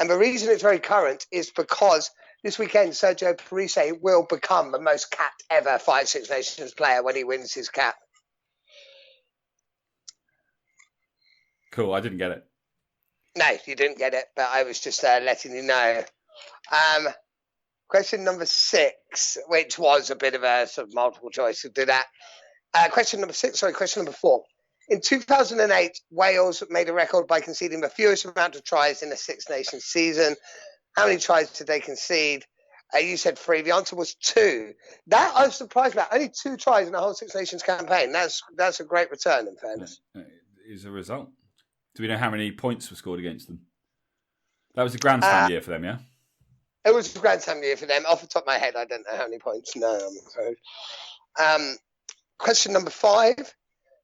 And the reason it's very current is because this weekend Sergio Parise will become the most capped ever Five Six Nations player when he wins his cap. Cool, I didn't get it. No, you didn't get it, but I was just letting you know. Question number 6, which was a bit of a sort of multiple choice to do that. Question number 4. In 2008, Wales made a record by conceding the fewest amount of tries in a Six Nations season. How many tries did they concede? You said 3. The answer was 2. That I was surprised about. Only 2 tries in the whole Six Nations campaign. That's a great return, in fairness. Is a result. Do we know how many points were scored against them? That was a Grand Slam year for them, yeah? It was a Grand Slam year for them. Off the top of my head, I don't know how many points. No, I'm afraid. Question number 5.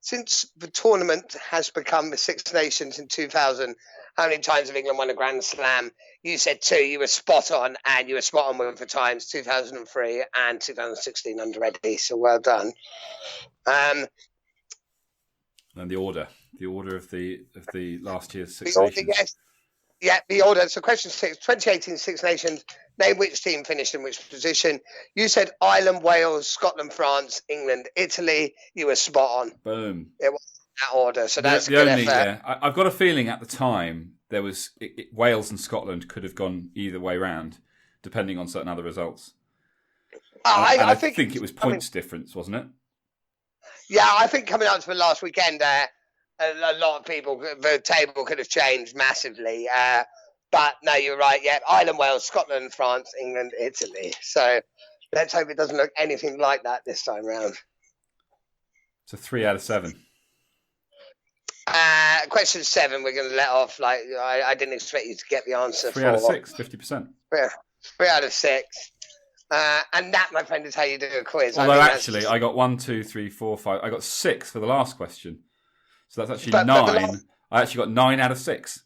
Since the tournament has become the Six Nations in 2000, how many times have England won a Grand Slam? You said 2. You were spot on, and you were spot on with the times 2003 and 2016 under Eddie. So well done. And the order of the last year's Six Nations. Yes. Yeah, the order. So question 6, 2018 Six Nations. Name which team finished in which position. You said Ireland, Wales, Scotland, France, England, Italy. You were spot on. Boom. It was that order. So that's a good effort. Yeah, I've got a feeling at the time there was Wales and Scotland could have gone either way round, depending on certain other results. I think it was points difference, wasn't it? Yeah, I think coming up to the last weekend, a lot of people, the table could have changed massively. But no, you're right. Yeah, Ireland, Wales, Scotland, France, England, Italy. So let's hope it doesn't look anything like that this time round. So 3 out of 7. Question 7, we're going to let off. Like I didn't expect you to get the answer. 3 out of 6, 50%. Yeah, 3 out of 6. And that, my friend, is how you do a quiz. Although actually, I got 1, 2, 3, 4, 5. I got 6 for the last question. So that's actually 9. I actually got 9 out of 6.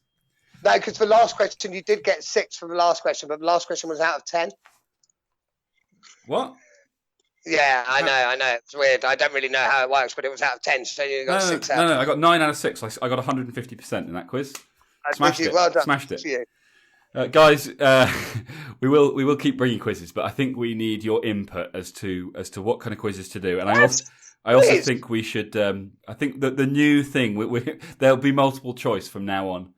No, because the last question, you did get 6 for the last question, but the last question was out of 10. What? Yeah, I know. It's weird. I don't really know how it works, but it was out of 10, so you got 6 out. No, I got 9 out of 6. I got 150% in that quiz. Smashed it. Well done. Smashed it. Guys, we will keep bringing quizzes, but I think we need your input as to what kind of quizzes to do. And I also think we should. I think that the new thing there'll be multiple choice from now on,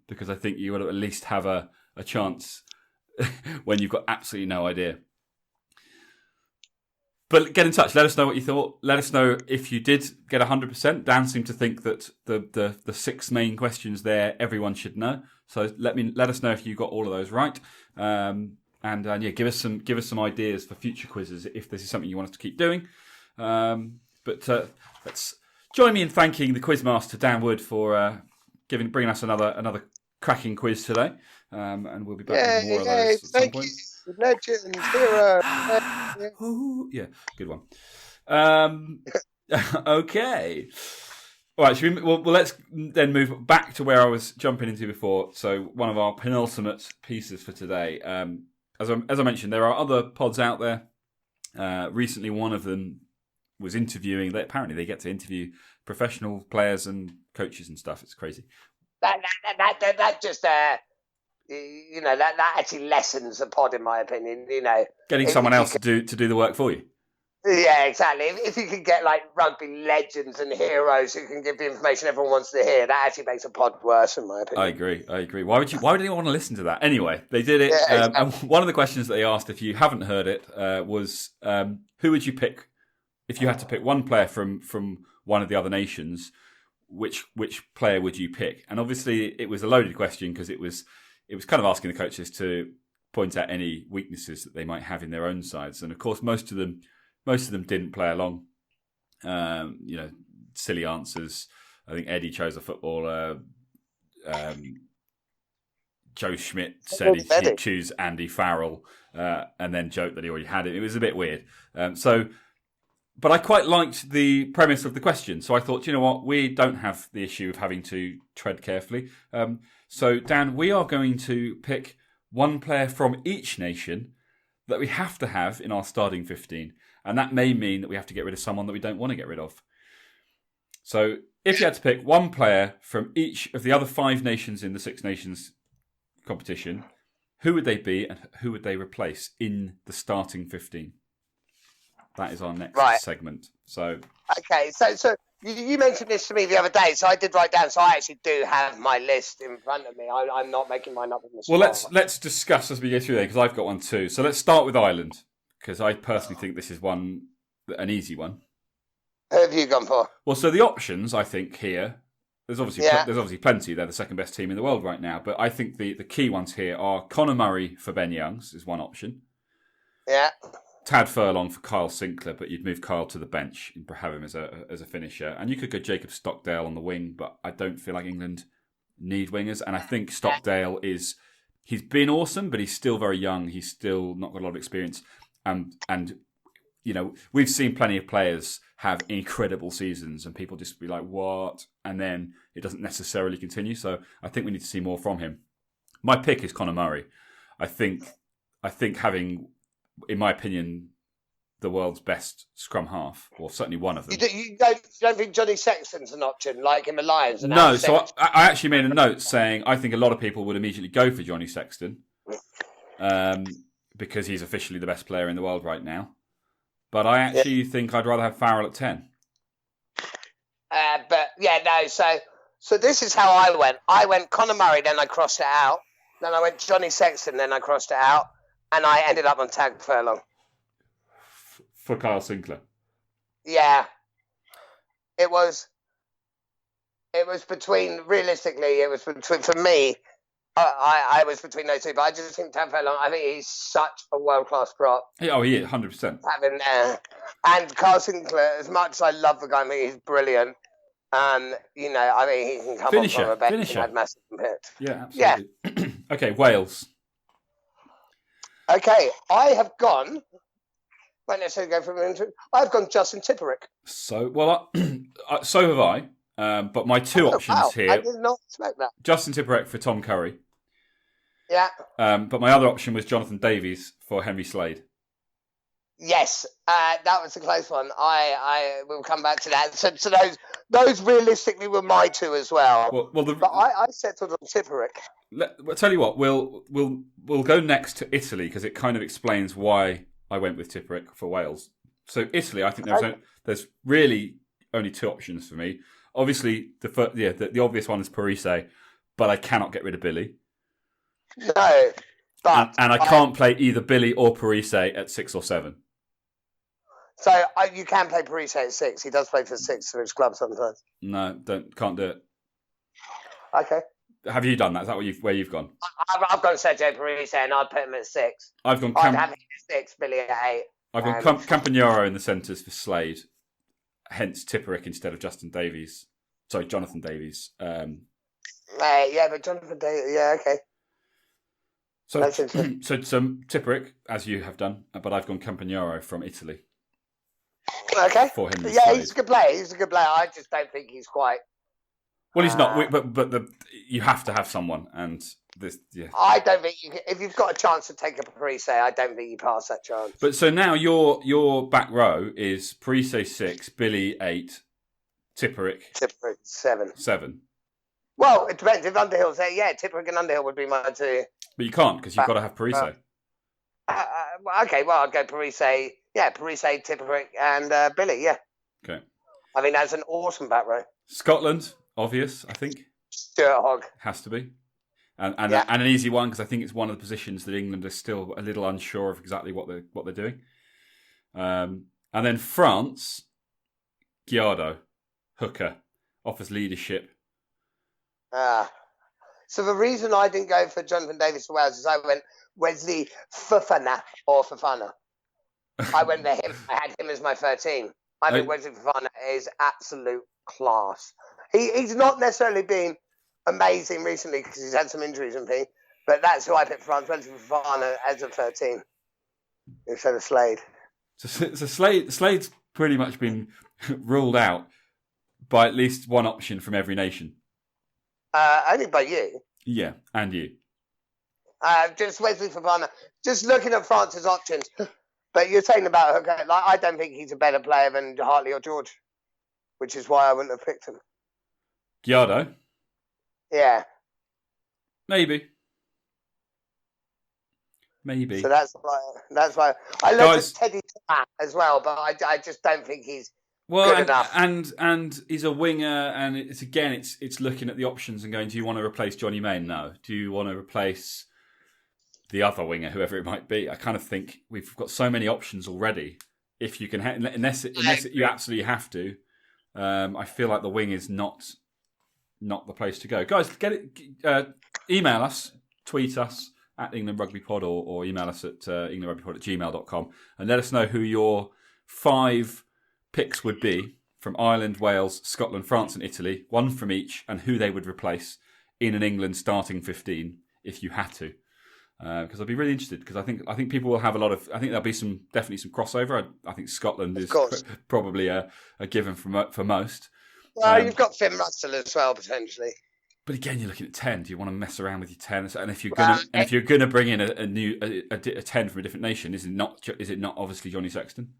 because I think you will at least have a chance when you've got absolutely no idea. But get in touch. Let us know what you thought. Let us know if you did get 100%. Dan seemed to think that the 6 main questions there everyone should know. So let us know if you got all of those right. And give us some ideas for future quizzes if this is something you want us to keep doing. But let's join me in thanking the quizmaster Dan Wood for bringing us another cracking quiz today. And we'll be back with more of those at some point. Legend, hero. Yeah, good one. Okay. All right, well, let's then move back to where I was jumping into before. So one of our penultimate pieces for today. As I mentioned, there are other pods out there. Recently, one of them was interviewing. Apparently, they get to interview professional players and coaches and stuff. It's crazy. That just that actually lessens the pod, in my opinion. Getting someone else to do the work for you. Yeah, exactly. If you could get like rugby legends and heroes who can give the information everyone wants to hear, that actually makes a pod worse, in my opinion. I agree. Why would anyone want to listen to that? Anyway, they did it. Yeah, exactly. And one of the questions that they asked, if you haven't heard it, was who would you pick if you had to pick one player from one of the other nations? Which player would you pick? And obviously, it was a loaded question because it was kind of asking the coaches to point out any weaknesses that they might have in their own sides. And of course, most of them didn't play along. Silly answers. I think Eddie chose a footballer. Joe Schmidt said he'd choose Andy Farrell, and then joked that he already had it. It was a bit weird. But I quite liked the premise of the question. So I thought, you know what, we don't have the issue of having to tread carefully. So Dan, we are going to pick one player from each nation that we have to have in our starting 15. And that may mean that we have to get rid of someone that we don't want to get rid of. So if you had to pick one player from each of the other 5 nations in the Six Nations competition, who would they be and who would they replace in the starting 15? That is our next segment. So okay, so you mentioned this to me the other day, so I did write down. So I actually do have my list in front of me. I'm not making mine up in the. Well, let's discuss as we go through there, because I've got one too. So let's start with Ireland, because I personally think this is an easy one. Who have you gone for? Well, so the options I think here, there's obviously plenty. They're the second best team in the world right now, but I think the key ones here are Conor Murray for Ben Youngs is one option. Yeah. Tad Furlong for Kyle Sinclair, but you'd move Kyle to the bench and have him as a finisher. And you could go Jacob Stockdale on the wing, but I don't feel like England need wingers. And I think Stockdale he's been awesome, but he's still very young. He's still not got a lot of experience. And we've seen plenty of players have incredible seasons and people just be like, what? And then it doesn't necessarily continue. So I think we need to see more from him. My pick is Conor Murray. I think having, in my opinion, the world's best scrum half, or certainly one of them. You don't think Johnny Sexton's an option, like in the Lions? No, so I actually made a note saying I think a lot of people would immediately go for Johnny Sexton because he's officially the best player in the world right now. But I actually think I'd rather have Farrell at 10. So this is how I went. I went Conor Murray, then I crossed it out. Then I went Johnny Sexton, then I crossed it out. And I ended up on Tag Furlong. For Kyle Sinclair? Yeah. It was between, realistically, for me, I was between those two. But I just think Tag Furlong, I think he's such a world-class prop. Oh, he is, 100%. Having there. And Kyle Sinclair, as much as I love the guy, I think he's brilliant. I think he can come on from a bench and have massive impact. Yeah, absolutely. Yeah. Okay, Wales. Okay, I have gone. Won't necessarily go from into. I've gone Justin Tipperick. So so have I. But my two options here. I did not expect that. Justin Tipperick for Tom Curry. Yeah. But my other option was Jonathan Davies for Henry Slade. Yes, that was a close one. I will come back to that. So those realistically were my two as well. But I settled on Tipperick. I'll tell you what, we'll go next to Italy because it kind of explains why I went with Tipperick for Wales. So Italy, I think there's really only two options for me. Obviously, the obvious one is Parise, but I cannot get rid of Billy. No, but and I can't play either Billy or Parise at 6 or 7. So you can play Parise at 6. He does play for 6 for his club sometimes. No, can't do it. Okay. Have you done that? Is that where you've gone? I've gone Sergio Parise and I'd put him at 6. I'd have him at 6, Billy at 8. I've gone Campagnaro in the centres for Slade, hence Tipperick instead of Jonathan Davies. But Jonathan Davies. Yeah, okay. So Tipperick, as you have done, but I've gone Campagnaro from Italy. Okay. For him, he's a good player. I just don't think he's quite Well, he's not, but you have to have someone, and this, yeah. I don't think if you've got a chance to take a Parise, I don't think you pass that chance. But so now your back row is Parise 6, Billy 8, Tipperick 7. Well, it depends. If Underhill's there, yeah, Tipperick and Underhill would be my 2. But you can't because you've got to have Parise. Okay, well, I'll go Parise. Yeah, Parise, Tipperick, and Billy. Yeah. Okay. I mean, that's an awesome back row. Scotland, obvious, I think. Stuart Hogg has to be, and an easy one because I think it's one of the positions that England are still a little unsure of exactly what they're doing. And then France, Giardo, hooker, offers leadership. So the reason I didn't go for Jonathan Davies for Wales is I went Wesley Fofana or Fofana. I went for him. I had him as my 13. I think Wesley Fofana is absolute class. He's not necessarily been amazing recently because he's had some injuries and things, but that's who I picked for France. Wesley Fofana as a 13 instead of Slade. So Slade's pretty much been ruled out by at least one option from every nation. Only by you. Yeah, and you. Just Wesley Fofana. Just looking at France's options. But you're saying about Hooker, like, I don't think he's a better player than Hartley or George, which is why I wouldn't have picked him. Giardo? Yeah. Maybe. So that's why I love Teddy as well, but I just don't think he's good enough. And he's a winger, and it's looking at the options and going, do you want to replace Johnny Main? No. Do you want to replace the other winger, whoever it might be? I kind of think we've got so many options already. If you can, unless you absolutely have to, I feel like the wing is not the place to go. Guys, get it. Email us, tweet us at England Rugby Pod, or email us at englandrugbypod@gmail.com and let us know who your 5 picks would be from Ireland, Wales, Scotland, France, and Italy. 1 from each, and who they would replace in an England starting 15 if you had to. Because I'd be really interested. Because I think people will have a lot of. I think there'll be definitely some crossover. I think Scotland is probably a given for most. Well, you've got Finn Russell as well potentially. But again, you're looking at 10. Do you want to mess around with your 10? And if you're gonna bring in a 10 from a different nation, is it not obviously Johnny Sexton?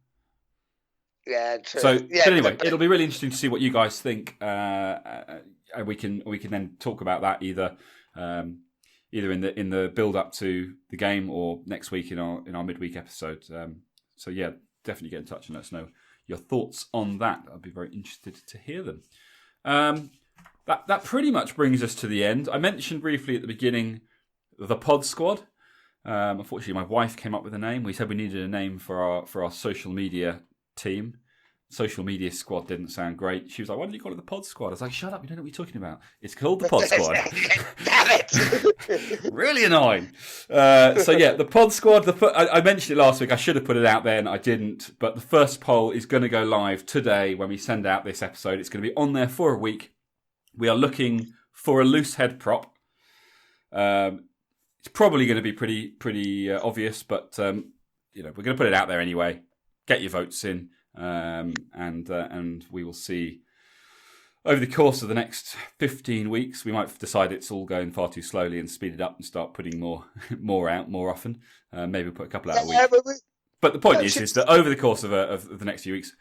Yeah, true. So, but anyway, it'll be really interesting to see what you guys think. And we can then talk about that either in the build up to the game or next week in our midweek episode. So yeah, definitely get in touch and let us know your thoughts on that. I'd be very interested to hear them. That pretty much brings us to the end. I mentioned briefly at the beginning the Pod Squad. Unfortunately, my wife came up with a name. We said we needed a name for our social media team. Social media squad didn't sound great. She was like, why don't you call it the Pod Squad? I was like, shut up, you don't know what you're talking about. It's called the Pod Squad. Damn it! Really annoying. So yeah, the Pod Squad, I mentioned it last week. I should have put it out there and I didn't. But the first poll is going to go live today when we send out this episode. It's going to be on there for a week. We are looking for a loose head prop. It's probably going to be pretty obvious, but we're going to put it out there anyway. Get your votes in. And we will see over the course of the next 15 weeks. We might decide it's all going far too slowly and speed it up and start putting more out more often. Maybe we'll put a couple out a week. But the point is that over the course of the next few weeks,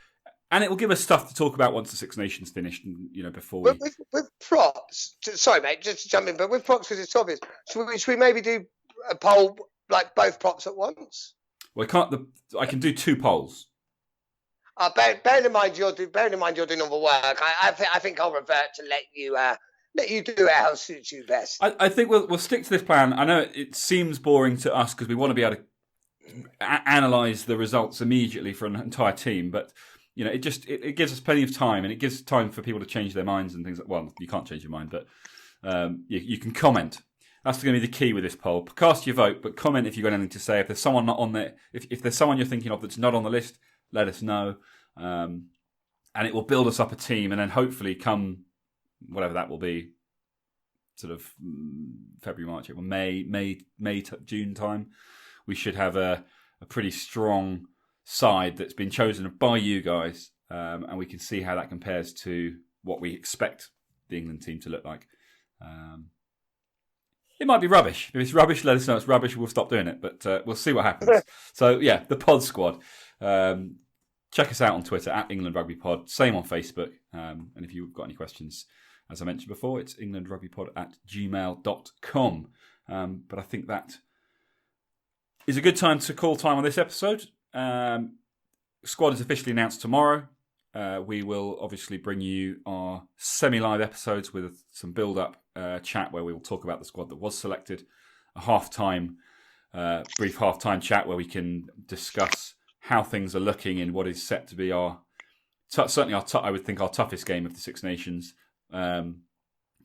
and it will give us stuff to talk about once the Six Nations finished, and before we. With props, sorry mate, just to jump in, but with props because it's obvious. Should we maybe do a poll like both props at once? Well, I can do 2 polls. Bearing in mind you're doing all the work, I think I'll revert to let you do it how suits you best. I think we'll stick to this plan. I know it seems boring to us because we want to be able to analyse the results immediately for an entire team, but it gives us plenty of time, and it gives time for people to change their minds and things. Well, you can't change your mind, but you can comment. That's going to be the key with this poll. Cast your vote, but comment if you've got anything to say. If there's someone not on there, if there's someone you're thinking of that's not on the list, let us know, and it will build us up a team. And then hopefully, come whatever that will be, sort of February, March, April, May, June time, we should have a pretty strong side that's been chosen by you guys, and we can see how that compares to what we expect the England team to look like. It might be rubbish. If it's rubbish, let us know it's rubbish. We'll stop doing it, but we'll see what happens. So, yeah, the Pod Squad. Check us out on Twitter, at England Rugby Pod. Same on Facebook. And if you've got any questions, as I mentioned before, it's englandrugbypod@gmail.com. But I think that is a good time to call time on this episode. Squad is officially announced tomorrow. We will obviously bring you our semi-live episodes with some build-up chat where we will talk about the squad that was selected. A brief half-time chat where we can discuss how things are looking in what is set to be certainly I would think our toughest game of the Six Nations,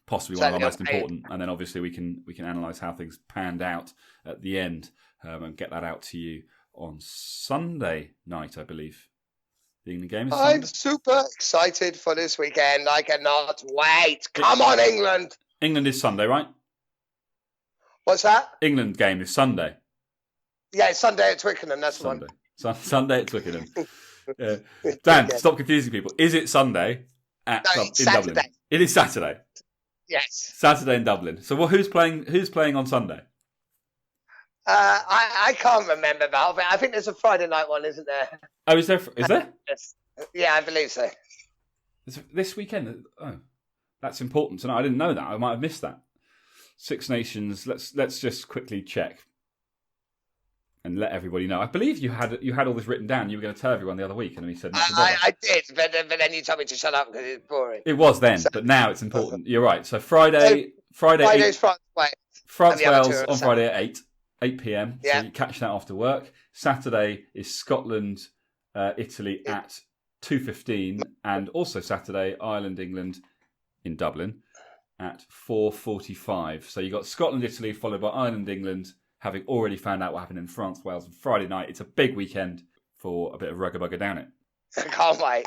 possibly one of our most important. And then obviously we can analyse how things panned out at the end and get that out to you on Sunday night, I believe. The England game is Sunday. I'm super excited for this weekend. I cannot wait. Come on, England. England is Sunday, right? What's that? England game is Sunday. Yeah, it's Sunday at Twickenham. That's Sunday. the one. Sunday at Twickenham. Dan, stop confusing people. Is it Sunday in Dublin? It is Saturday. Yes. Saturday in Dublin. So who's playing on Sunday? I can't remember about it. I think there's a Friday night one, isn't there? Oh, is there? Is there? Yes. Yeah, I believe so. This weekend? Oh, that's important to know. I didn't know that. I might have missed that. Six Nations. Let's just quickly check and let everybody know. I believe you had all this written down. You were going to tell everyone the other week, and then he said, I did, but then you told me to shut up because it's boring. It was then, but now it's important. You're right. So Friday's France Wales on Friday at 8 p.m. Yeah. So you catch that after work. Saturday is Scotland, Italy at 2:15, and also Saturday Ireland, England in Dublin at 4:45. So you got Scotland, Italy, followed by Ireland, England, having already found out what happened in France, Wales on Friday night. It's a big weekend for a bit of rugger bugger down it. I can't wait.